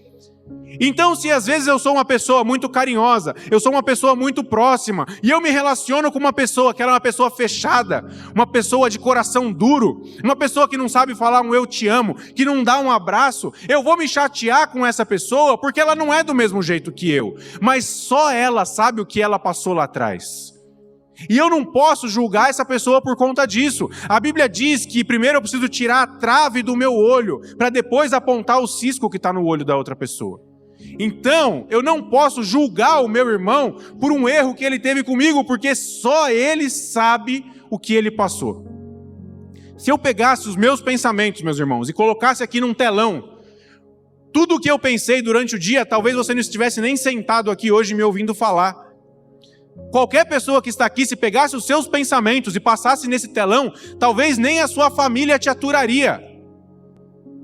Então, se às vezes eu sou uma pessoa muito carinhosa, eu sou uma pessoa muito próxima, e eu me relaciono com uma pessoa que ela é uma pessoa fechada, uma pessoa de coração duro, uma pessoa que não sabe falar um eu te amo, que não dá um abraço, eu vou me chatear com essa pessoa porque ela não é do mesmo jeito que eu, mas só ela sabe o que ela passou lá atrás. E eu não posso julgar essa pessoa por conta disso. A Bíblia diz que primeiro eu preciso tirar a trave do meu olho, para depois apontar o cisco que está no olho da outra pessoa. Então, eu não posso julgar o meu irmão por um erro que ele teve comigo, porque só ele sabe o que ele passou. Se eu pegasse os meus pensamentos, meus irmãos, e colocasse aqui num telão, tudo o que eu pensei durante o dia, talvez você não estivesse nem sentado aqui hoje me ouvindo falar. Qualquer pessoa que está aqui, se pegasse os seus pensamentos e passasse nesse telão, talvez nem a sua família te aturaria.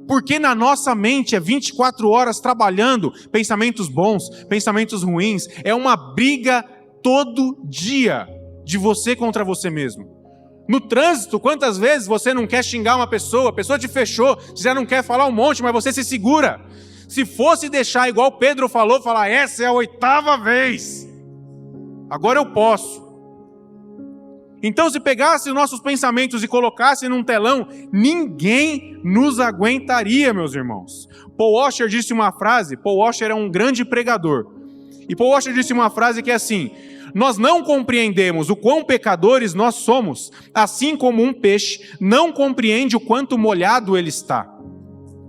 Porque na nossa mente é 24 horas trabalhando, pensamentos bons, pensamentos ruins, é uma briga todo dia de você contra você mesmo. No trânsito, quantas vezes você não quer xingar uma pessoa, a pessoa te fechou, você já não quer falar um monte, mas você se segura. Se fosse deixar igual Pedro falou, falar, essa é a 8ª vez. Agora eu posso. Então, se pegasse os nossos pensamentos e colocasse num telão, ninguém nos aguentaria, meus irmãos. Paul Washer disse uma frase, Paul Washer é um grande pregador, e Paul Washer disse uma frase que é assim, nós não compreendemos o quão pecadores nós somos, assim como um peixe não compreende o quanto molhado ele está.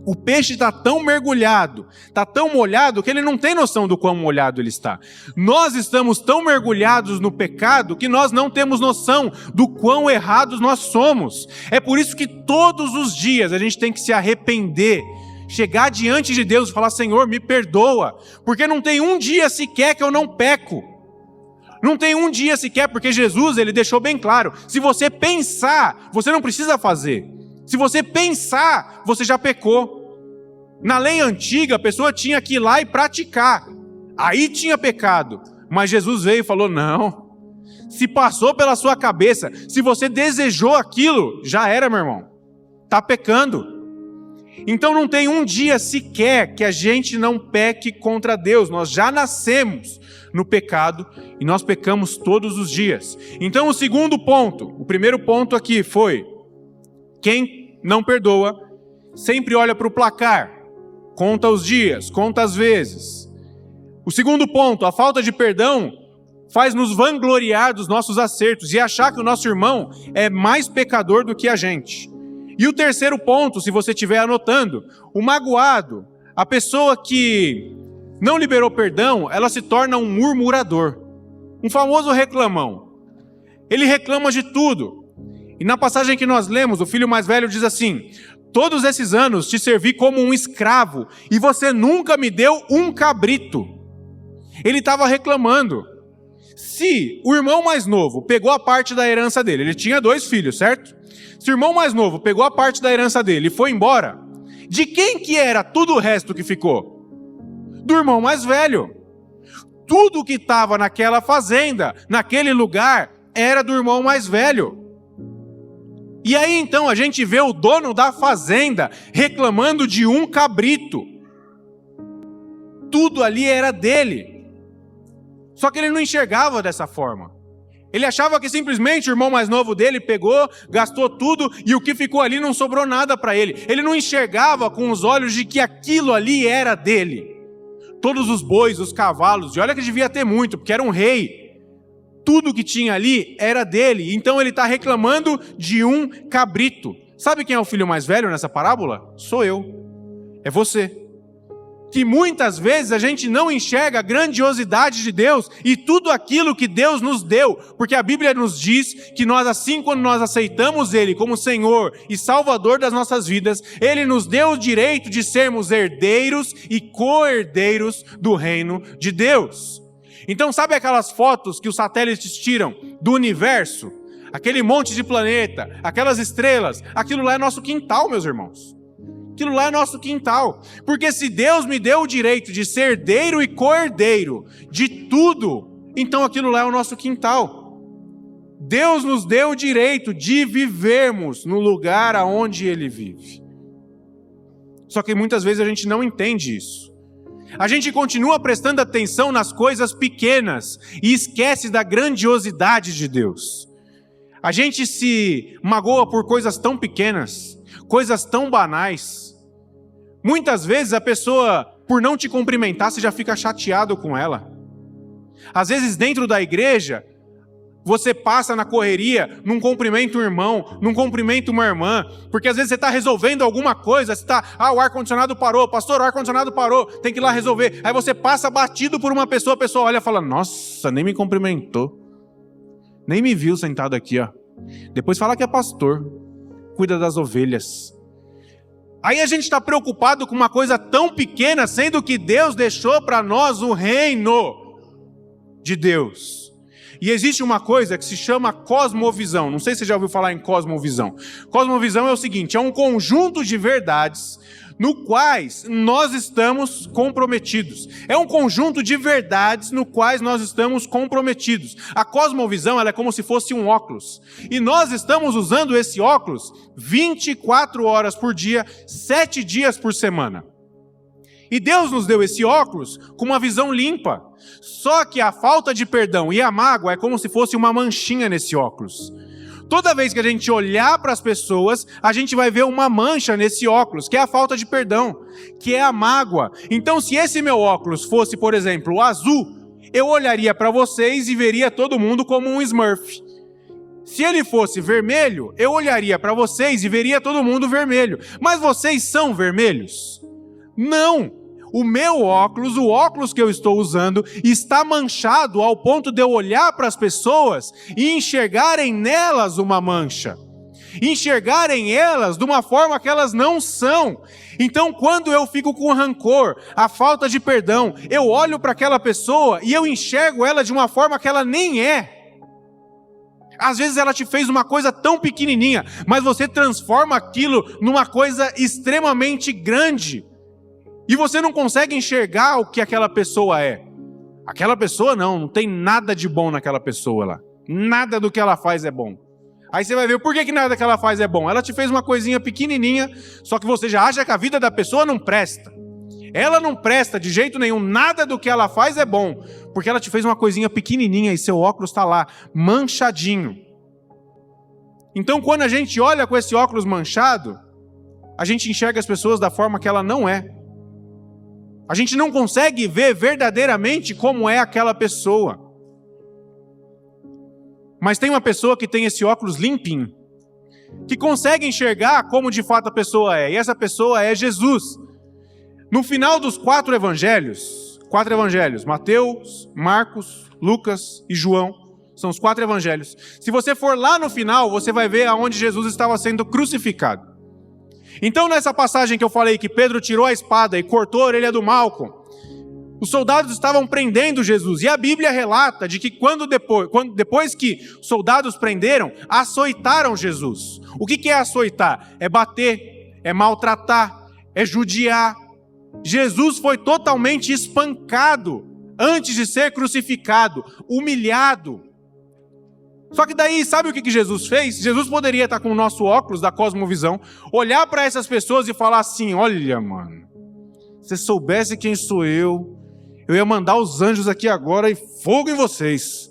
O peixe está tão mergulhado, está tão molhado, que ele não tem noção do quão molhado ele está. Nós estamos tão mergulhados no pecado que nós não temos noção do quão errados nós somos. É por isso que todos os dias a gente tem que se arrepender, chegar diante de Deus e falar, Senhor, me perdoa, porque não tem um dia sequer que eu não peco. Não tem um dia sequer, porque Jesus, ele deixou bem claro, se você pensar, você não precisa fazer. Se você pensar, você já pecou. Na lei antiga, a pessoa tinha que ir lá e praticar. Aí tinha pecado. Mas Jesus veio e falou, não. Se passou pela sua cabeça, se você desejou aquilo, já era, meu irmão. Está pecando. Então não tem um dia sequer que a gente não peque contra Deus. Nós já nascemos no pecado e nós pecamos todos os dias. Então o primeiro ponto aqui foi: quem não perdoa sempre olha para o placar, conta os dias, conta as vezes. O segundo ponto, a falta de perdão faz nos vangloriar dos nossos acertos e achar que o nosso irmão é mais pecador do que a gente. E o terceiro ponto, se você estiver anotando, o magoado, a pessoa que não liberou perdão, ela se torna um murmurador, um famoso reclamão. Ele reclama de tudo. E na passagem que nós lemos, o filho mais velho diz assim: todos esses anos te servi como um escravo e você nunca me deu um cabrito. Ele estava reclamando. Se o irmão mais novo pegou a parte da herança dele, ele tinha 2 filhos, certo? Se o irmão mais novo pegou a parte da herança dele e foi embora, de quem que era tudo o resto que ficou? Do irmão mais velho. Tudo que estava naquela fazenda, naquele lugar, era do irmão mais velho. E aí então a gente vê o dono da fazenda reclamando de um cabrito. Tudo ali era dele. Só que ele não enxergava dessa forma. Ele achava que simplesmente o irmão mais novo dele pegou, gastou tudo e o que ficou ali não sobrou nada para ele. Ele não enxergava com os olhos de que aquilo ali era dele. Todos os bois, os cavalos, e olha que devia ter muito, porque era um rei. Tudo que tinha ali era dele. Então ele está reclamando de um cabrito. Sabe quem é o filho mais velho nessa parábola? Sou eu. É você. Que muitas vezes a gente não enxerga a grandiosidade de Deus e tudo aquilo que Deus nos deu, porque a Bíblia nos diz que nós, assim quando nós aceitamos Ele como Senhor e Salvador das nossas vidas, Ele nos deu o direito de sermos herdeiros e co-herdeiros do reino de Deus. Então sabe aquelas fotos que os satélites tiram do universo? Aquele monte de planeta, aquelas estrelas, aquilo lá é nosso quintal, meus irmãos. Aquilo lá é nosso quintal. Porque se Deus me deu o direito de ser herdeiro e co-herdeiro de tudo, então aquilo lá é o nosso quintal. Deus nos deu o direito de vivermos no lugar aonde Ele vive. Só que muitas vezes a gente não entende isso. A gente continua prestando atenção nas coisas pequenas e esquece da grandiosidade de Deus. A gente se magoa por coisas tão pequenas, coisas tão banais. Muitas vezes a pessoa, por não te cumprimentar, você já fica chateado com ela. Às vezes dentro da igreja, você passa na correria, não cumprimenta um irmão, não cumprimenta uma irmã, porque às vezes você está resolvendo alguma coisa, você está, o ar-condicionado parou, pastor, o ar-condicionado parou, tem que ir lá resolver. Aí você passa batido por uma pessoa, a pessoa olha e fala: nossa, nem me cumprimentou, nem me viu sentado aqui, ó. Depois fala que é pastor, cuida das ovelhas. Aí a gente está preocupado com uma coisa tão pequena, sendo que Deus deixou para nós o reino de Deus. E existe uma coisa que se chama cosmovisão. Não sei se você já ouviu falar em cosmovisão. Cosmovisão é o seguinte: é um conjunto de verdades no quais nós estamos comprometidos. É um conjunto de verdades no quais nós estamos comprometidos. A cosmovisão, ela é como se fosse um óculos. E nós estamos usando esse óculos 24 horas por dia, 7 dias por semana. E Deus nos deu esse óculos com uma visão limpa. Só que a falta de perdão e a mágoa é como se fosse uma manchinha nesse óculos. Toda vez que a gente olhar para as pessoas, a gente vai ver uma mancha nesse óculos, que é a falta de perdão, que é a mágoa. Então, se esse meu óculos fosse, por exemplo, azul, eu olharia para vocês e veria todo mundo como um Smurf. Se ele fosse vermelho, eu olharia para vocês e veria todo mundo vermelho. Mas vocês são vermelhos? Não! O meu óculos, o óculos que eu estou usando, está manchado ao ponto de eu olhar para as pessoas e enxergarem nelas uma mancha. Enxergarem elas de uma forma que elas não são. Então, quando eu fico com rancor, a falta de perdão, eu olho para aquela pessoa e eu enxergo ela de uma forma que ela nem é. Às vezes ela te fez uma coisa tão pequenininha, mas você transforma aquilo numa coisa extremamente grande. E você não consegue enxergar o que aquela pessoa é. Aquela pessoa não tem nada de bom naquela pessoa lá. Nada do que ela faz é bom. Aí você vai ver por que nada que ela faz é bom. Ela te fez uma coisinha pequenininha, só que você já acha que a vida da pessoa não presta. Ela não presta de jeito nenhum, nada do que ela faz é bom, porque ela te fez uma coisinha pequenininha e seu óculos está lá, manchadinho. Então quando a gente olha com esse óculos manchado, a gente enxerga as pessoas da forma que ela não é. A gente não consegue ver verdadeiramente como é aquela pessoa. Mas tem uma pessoa que tem esse óculos limpinho, que consegue enxergar como de fato a pessoa é, e essa pessoa é Jesus. No final dos 4 evangelhos, Mateus, Marcos, Lucas e João, são os 4 evangelhos. Se você for lá no final, você vai ver aonde Jesus estava sendo crucificado. Então nessa passagem que eu falei que Pedro tirou a espada e cortou a orelha do Malco, os soldados estavam prendendo Jesus, e a Bíblia relata de que depois que os soldados prenderam, açoitaram Jesus. O que é açoitar? É bater, é maltratar, é judiar. Jesus foi totalmente espancado antes de ser crucificado, humilhado. Só que daí, sabe o que Jesus fez? Jesus poderia estar com o nosso óculos da cosmovisão, olhar para essas pessoas e falar assim: olha, mano, se você soubesse quem sou eu ia mandar os anjos aqui agora e fogo em vocês.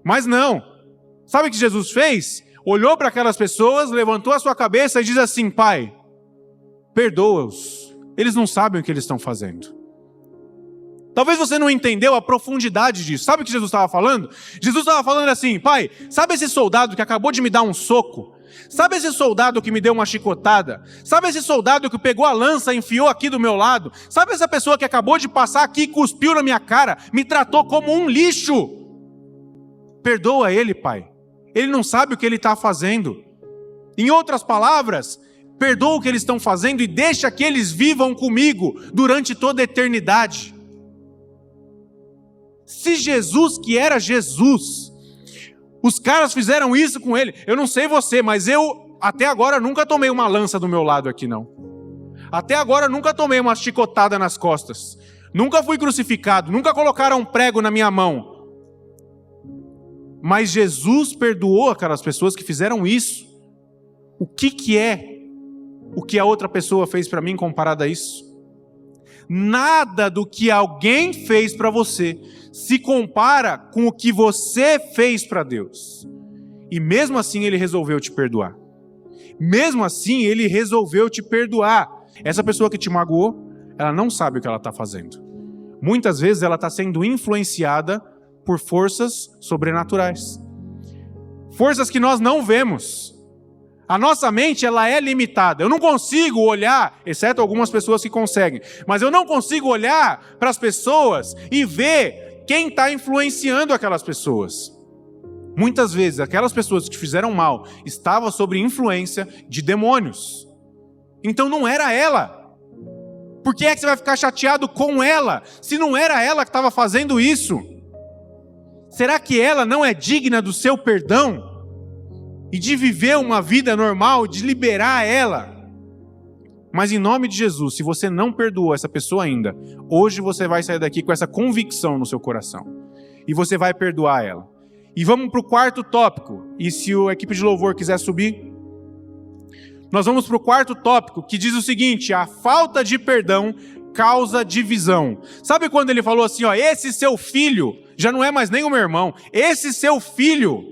Mas não. Sabe o que Jesus fez? Olhou para aquelas pessoas, levantou a sua cabeça e diz assim: Pai, perdoa-os. Eles não sabem o que eles estão fazendo. Talvez você não entendeu a profundidade disso. Sabe o que Jesus estava falando? Jesus estava falando assim: Pai, sabe esse soldado que acabou de me dar um soco? Sabe esse soldado que me deu uma chicotada? Sabe esse soldado que pegou a lança e enfiou aqui do meu lado? Sabe essa pessoa que acabou de passar aqui e cuspiu na minha cara, me tratou como um lixo? Perdoa ele, Pai. Ele não sabe o que ele está fazendo. Em outras palavras, perdoa o que eles estão fazendo e deixa que eles vivam comigo durante toda a eternidade. Se Jesus, que era Jesus, os caras fizeram isso com ele, eu não sei você, mas eu até agora nunca tomei uma lança do meu lado aqui, não. Até agora nunca tomei uma chicotada nas costas. Nunca fui crucificado, nunca colocaram um prego na minha mão. Mas Jesus perdoou aquelas pessoas que fizeram isso. O que é o que a outra pessoa fez para mim comparado a isso? Nada do que alguém fez para você se compara com o que você fez para Deus. E mesmo assim ele resolveu te perdoar. Mesmo assim ele resolveu te perdoar. Essa pessoa que te magoou, ela não sabe o que ela está fazendo. Muitas vezes ela está sendo influenciada por forças sobrenaturais. Forças que nós não vemos. A nossa mente, ela é limitada. Eu não consigo olhar, exceto algumas pessoas que conseguem, mas eu não consigo olhar para as pessoas e ver quem está influenciando aquelas pessoas. Muitas vezes, aquelas pessoas que te fizeram mal estavam sob influência de demônios. Então não era ela. Por que é que você vai ficar chateado com ela, se não era ela que estava fazendo isso? Será que ela não é digna do seu perdão? E de viver uma vida normal, de liberar ela? Mas em nome de Jesus, se você não perdoou essa pessoa ainda, hoje você vai sair daqui com essa convicção no seu coração. E você vai perdoar ela. E vamos para o 4º tópico. E se a equipe de louvor quiser subir, nós vamos para o 4º tópico, que diz o seguinte: a falta de perdão causa divisão. Sabe quando ele falou assim, ó, esse seu filho, já não é mais nem o meu irmão, esse seu filho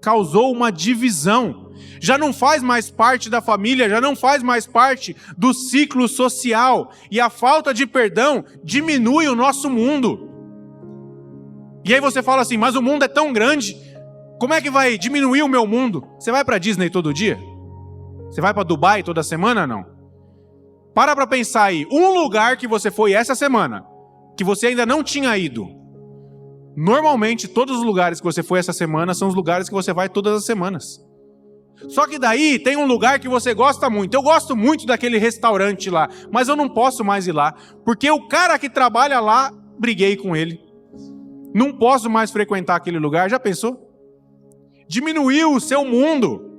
causou uma divisão. Já não faz mais parte da família, já não faz mais parte do ciclo social. E a falta de perdão diminui o nosso mundo. E aí você fala assim, mas o mundo é tão grande, como é que vai diminuir o meu mundo? Você vai para Disney todo dia? Você vai para Dubai toda semana, não? Para pensar aí, um lugar que você foi essa semana, que você ainda não tinha ido. Normalmente, todos os lugares que você foi essa semana são os lugares que você vai todas as semanas. Só que daí tem um lugar que você gosta muito. Eu gosto muito daquele restaurante lá, mas eu não posso mais ir lá, porque o cara que trabalha lá, briguei com ele. Não posso mais frequentar aquele lugar, já pensou? Diminuiu o seu mundo.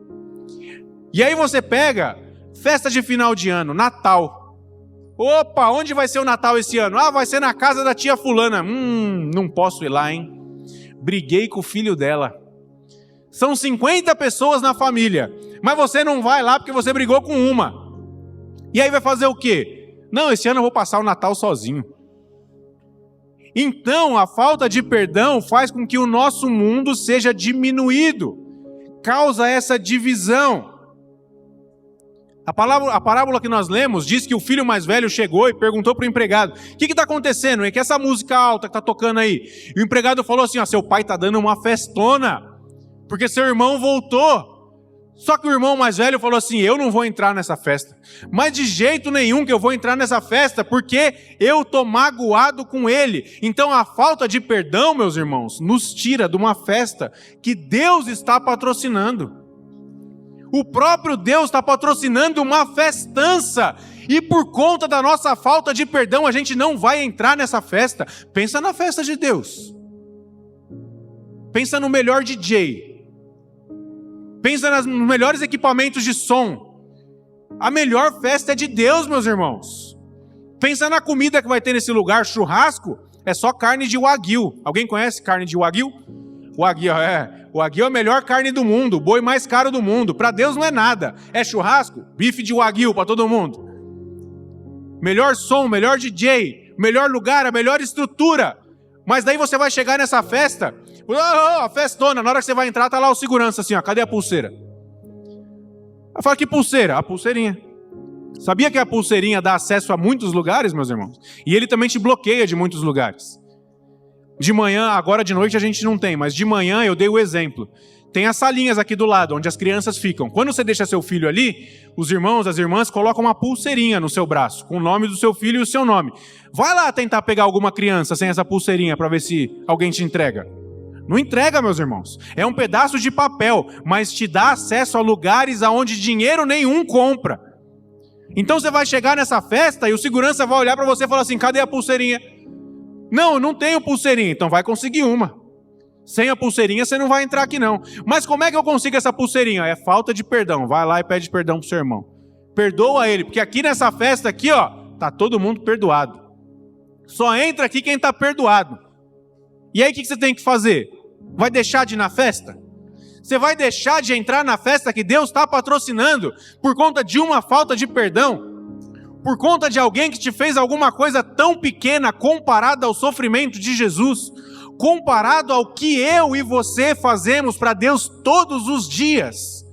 E aí você pega festa de final de ano, Natal. Opa, onde vai ser o Natal esse ano? Ah, vai ser na casa da tia fulana. Não posso ir lá, hein? Briguei com o filho dela. São 50 pessoas na família, mas você não vai lá porque você brigou com uma. E aí vai fazer o quê? Não, esse ano eu vou passar o Natal sozinho. Então, a falta de perdão faz com que o nosso mundo seja diminuído, causa essa divisão. A parábola que nós lemos diz que o filho mais velho chegou e perguntou para o empregado: o que está acontecendo? É que essa música alta que está tocando aí? E o empregado falou assim: seu pai está dando uma festona, porque seu irmão voltou. Só que o irmão mais velho falou assim: eu não vou entrar nessa festa, mas de jeito nenhum que eu vou entrar nessa festa, porque eu estou magoado com ele. Então a falta de perdão, meus irmãos, nos tira de uma festa que Deus está patrocinando. O próprio Deus está patrocinando uma festança, e por conta da nossa falta de perdão, a gente não vai entrar nessa festa. Pensa na festa de Deus. Pensa no melhor DJ. Pensa nos melhores equipamentos de som. A melhor festa é de Deus, meus irmãos. Pensa na comida que vai ter nesse lugar. Churrasco é só carne de Wagyu. Alguém conhece carne de Wagyu? Wagyu é a melhor carne do mundo, o boi mais caro do mundo. Para Deus não é nada. É churrasco, bife de Wagyu para todo mundo. Melhor som, melhor DJ, melhor lugar, a melhor estrutura. Mas daí você vai chegar nessa festa, a festona, na hora que você vai entrar, tá lá o segurança assim, cadê a pulseira? Eu falo: que pulseira? A pulseirinha. Sabia que a pulseirinha dá acesso a muitos lugares, meus irmãos? E ele também te bloqueia de muitos lugares. De manhã, agora de noite a gente não tem, mas de manhã eu dei o exemplo. Tem as salinhas aqui do lado, onde as crianças ficam. Quando você deixa seu filho ali, os irmãos, as irmãs colocam uma pulseirinha no seu braço, com o nome do seu filho e o seu nome. Vai lá tentar pegar alguma criança sem essa pulseirinha para ver se alguém te entrega. Não entrega, meus irmãos. É um pedaço de papel, mas te dá acesso a lugares aonde dinheiro nenhum compra. Então você vai chegar nessa festa e o segurança vai olhar para você e falar assim: cadê a pulseirinha? Não, eu não tenho pulseirinha. Então vai conseguir uma. Sem a pulseirinha você não vai entrar aqui não. Mas como é que eu consigo essa pulseirinha? É falta de perdão. Vai lá e pede perdão pro seu irmão. Perdoa ele, porque aqui nessa festa aqui, tá todo mundo perdoado. Só entra aqui quem tá perdoado. E aí o que você tem que fazer? Vai deixar de ir na festa? Você vai deixar de entrar na festa que Deus está patrocinando por conta de uma falta de perdão? Por conta de alguém que te fez alguma coisa tão pequena comparada ao sofrimento de Jesus, comparado ao que eu e você fazemos para Deus todos os dias?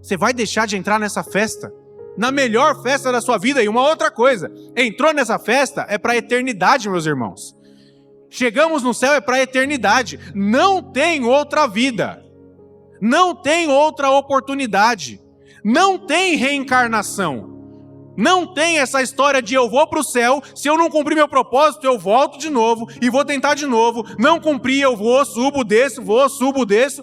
Você vai deixar de entrar nessa festa? Na melhor festa da sua vida. E uma outra coisa, entrou nessa festa é para a eternidade, meus irmãos. Chegamos no céu é para a eternidade. Não tem outra vida. Não tem outra oportunidade. Não tem reencarnação. Não tem essa história de eu vou para o céu, se eu não cumprir meu propósito, eu volto de novo e vou tentar de novo. Não cumpri, eu vou, subo, desço, vou, subo, desço.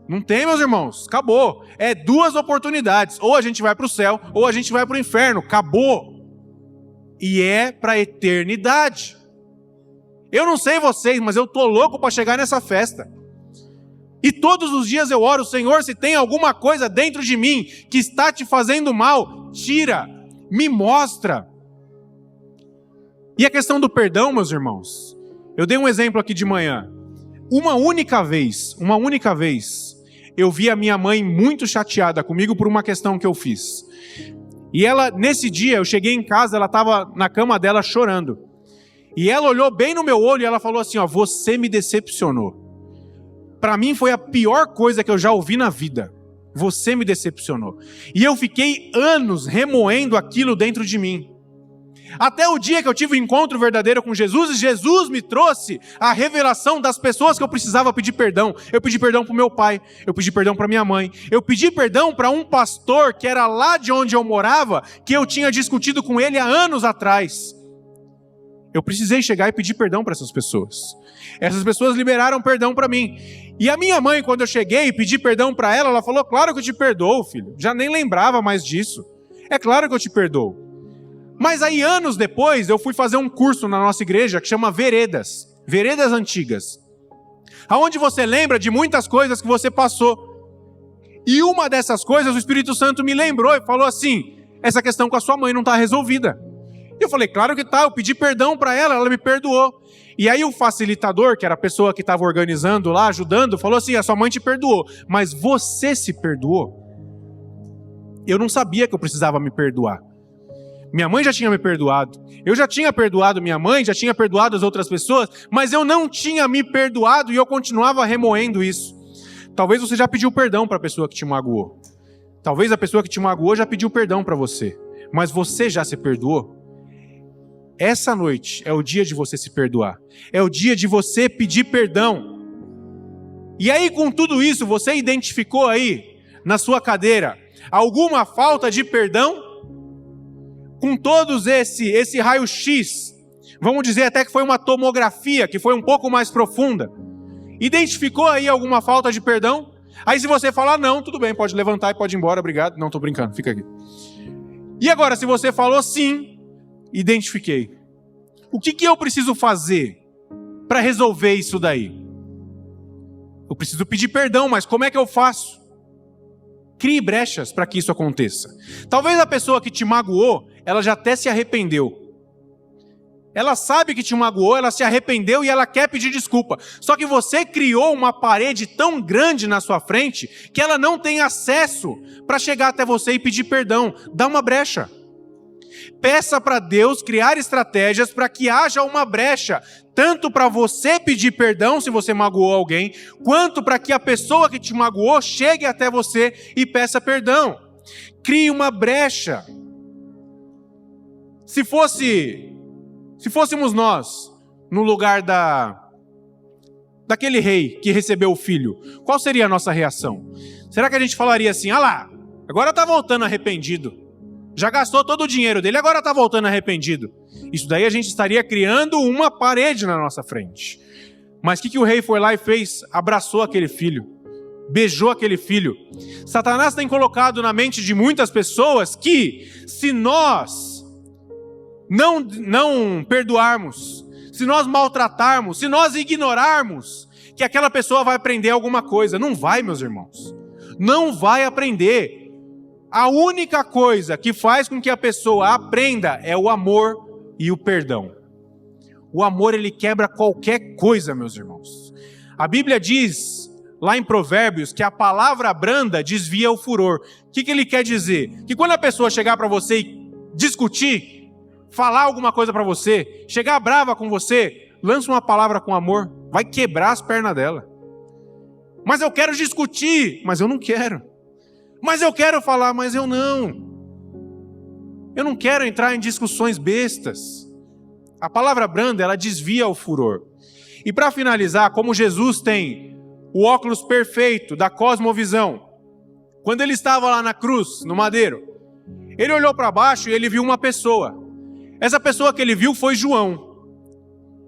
Não tem, meus irmãos. Acabou. É duas oportunidades. Ou a gente vai para o céu, ou a gente vai para o inferno. Acabou. E é para a eternidade. Eu não sei vocês, mas eu tô louco para chegar nessa festa. E todos os dias eu oro: Senhor, se tem alguma coisa dentro de mim que está te fazendo mal, tira, me mostra. E a questão do perdão, meus irmãos, eu dei um exemplo aqui de manhã. Uma única vez, eu vi a minha mãe muito chateada comigo por uma questão que eu fiz. E ela, nesse dia, eu cheguei em casa, ela estava na cama dela chorando. E ela olhou bem no meu olho e ela falou assim: você me decepcionou. Para mim foi a pior coisa que eu já ouvi na vida. Você me decepcionou. E eu fiquei anos remoendo aquilo dentro de mim. Até o dia que eu tive um encontro verdadeiro com Jesus, e Jesus me trouxe a revelação das pessoas que eu precisava pedir perdão. Eu pedi perdão para o meu pai, eu pedi perdão para minha mãe, eu pedi perdão para um pastor que era lá de onde eu morava, que eu tinha discutido com ele há anos atrás. Eu precisei chegar e pedir perdão para essas pessoas. Essas pessoas liberaram perdão para mim. E a minha mãe, quando eu cheguei e pedi perdão para ela, ela falou: claro que eu te perdoo, filho. Já nem lembrava mais disso. É claro que eu te perdoo. Mas aí, anos depois, eu fui fazer um curso na nossa igreja que chama Veredas. Veredas Antigas. Aonde você lembra de muitas coisas que você passou. E uma dessas coisas, o Espírito Santo me lembrou e falou assim: essa questão com a sua mãe não está resolvida. E eu falei, claro que tá, eu pedi perdão para ela me perdoou. E aí o facilitador, que era a pessoa que estava organizando lá, ajudando, falou assim, a sua mãe te perdoou, mas você se perdoou? Eu não sabia que eu precisava me perdoar. Minha mãe já tinha me perdoado, eu já tinha perdoado minha mãe, já tinha perdoado as outras pessoas, mas eu não tinha me perdoado e eu continuava remoendo isso. Talvez você já pediu perdão para a pessoa que te magoou. Talvez a pessoa que te magoou já pediu perdão para você, mas você já se perdoou? Essa noite é o dia de você se perdoar. É o dia de você pedir perdão. E aí, com tudo isso, você identificou aí, na sua cadeira, alguma falta de perdão? Com todos esse raio-x, vamos dizer até que foi uma tomografia, que foi um pouco mais profunda. Identificou aí alguma falta de perdão? Aí se você falar não, tudo bem, pode levantar e pode ir embora, obrigado. Não, estou brincando, fica aqui. E agora, se você falou sim, identifiquei. O que eu preciso fazer para resolver isso daí? Eu preciso pedir perdão, mas como é que eu faço? Crie brechas para que isso aconteça. Talvez a pessoa que te magoou, ela já até se arrependeu. Ela sabe que te magoou, ela se arrependeu e ela quer pedir desculpa. Só que você criou uma parede tão grande na sua frente que ela não tem acesso para chegar até você e pedir perdão. Dá uma brecha. Peça para Deus criar estratégias para que haja uma brecha, tanto para você pedir perdão se você magoou alguém, quanto para que a pessoa que te magoou chegue até você e peça perdão. Crie uma brecha. Se fôssemos nós no lugar daquele rei que recebeu o filho, qual seria a nossa reação? Será que a gente falaria assim, ah lá, agora está voltando arrependido? Já gastou todo o dinheiro dele, agora está voltando arrependido. Isso daí a gente estaria criando uma parede na nossa frente. Mas o que o rei foi lá e fez? Abraçou aquele filho, beijou aquele filho. Satanás tem colocado na mente de muitas pessoas que se nós não perdoarmos, se nós maltratarmos, se nós ignorarmos, que aquela pessoa vai aprender alguma coisa. Não vai, meus irmãos. Não vai aprender. A única coisa que faz com que a pessoa aprenda é o amor e o perdão. O amor, ele quebra qualquer coisa, meus irmãos. A Bíblia diz, lá em Provérbios, que a palavra branda desvia o furor. O que ele quer dizer? Que quando a pessoa chegar para você e discutir, falar alguma coisa para você, chegar brava com você, lança uma palavra com amor, vai quebrar as pernas dela. Mas eu quero discutir, mas eu não quero. Mas eu quero falar, mas eu não. Eu não quero entrar em discussões bestas. A palavra branda, ela desvia o furor. E para finalizar, como Jesus tem o óculos perfeito da cosmovisão, quando ele estava lá na cruz, no madeiro, ele olhou para baixo e ele viu uma pessoa. Essa pessoa que ele viu foi João,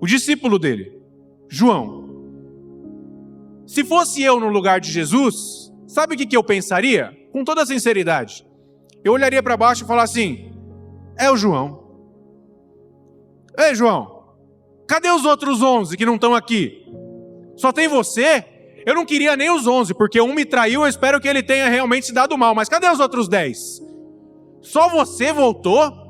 o discípulo dele, João. Se fosse eu no lugar de Jesus, sabe o que eu pensaria? Com toda sinceridade, eu olharia para baixo e falaria assim, é o João. Ei, João, cadê os outros 11 que não estão aqui? Só tem você? Eu não queria nem os 11, porque um me traiu, eu espero que ele tenha realmente se dado mal, mas cadê os outros 10? Só você voltou?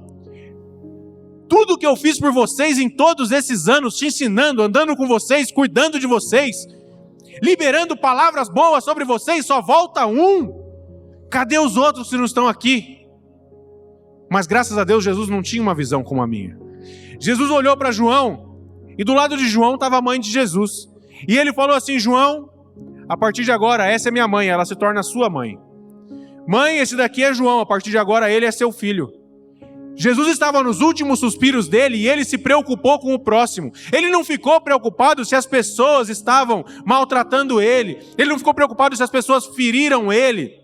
Tudo que eu fiz por vocês em todos esses anos, te ensinando, andando com vocês, cuidando de vocês, liberando palavras boas sobre vocês, só volta um? Cadê os outros que não estão aqui? Mas graças a Deus, Jesus não tinha uma visão como a minha. Jesus olhou para João, e do lado de João estava a mãe de Jesus. E ele falou assim, João, a partir de agora, essa é minha mãe, ela se torna sua mãe. Mãe, esse daqui é João, a partir de agora ele é seu filho. Jesus estava nos últimos suspiros dele e ele se preocupou com o próximo. Ele não ficou preocupado se as pessoas estavam maltratando ele. Ele não ficou preocupado se as pessoas feriram ele.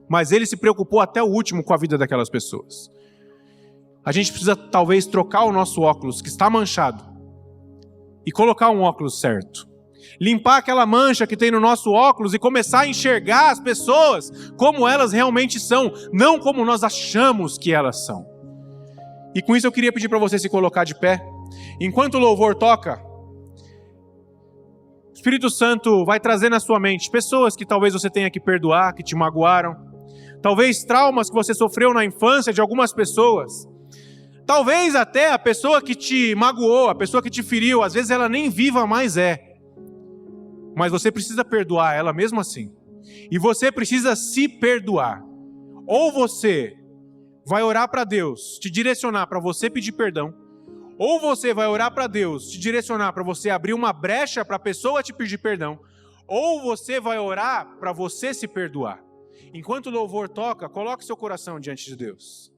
Mas ele se preocupou até o último com a vida daquelas pessoas. A gente precisa talvez trocar o nosso óculos que está manchado e colocar um óculos certo. Limpar aquela mancha que tem no nosso óculos e começar a enxergar as pessoas como elas realmente são, não como nós achamos que elas são. E com isso eu queria pedir para você se colocar de pé. Enquanto o louvor toca, o Espírito Santo vai trazer na sua mente pessoas que talvez você tenha que perdoar, que te magoaram. Talvez traumas que você sofreu na infância de algumas pessoas. Talvez até a pessoa que te magoou, a pessoa que te feriu, às vezes ela nem viva mais é. Mas você precisa perdoar ela mesmo assim. E você precisa se perdoar. Ou você vai orar para Deus, te direcionar para você pedir perdão, ou você vai orar para Deus, te direcionar para você abrir uma brecha para a pessoa te pedir perdão, ou você vai orar para você se perdoar. Enquanto o louvor toca, coloque seu coração diante de Deus.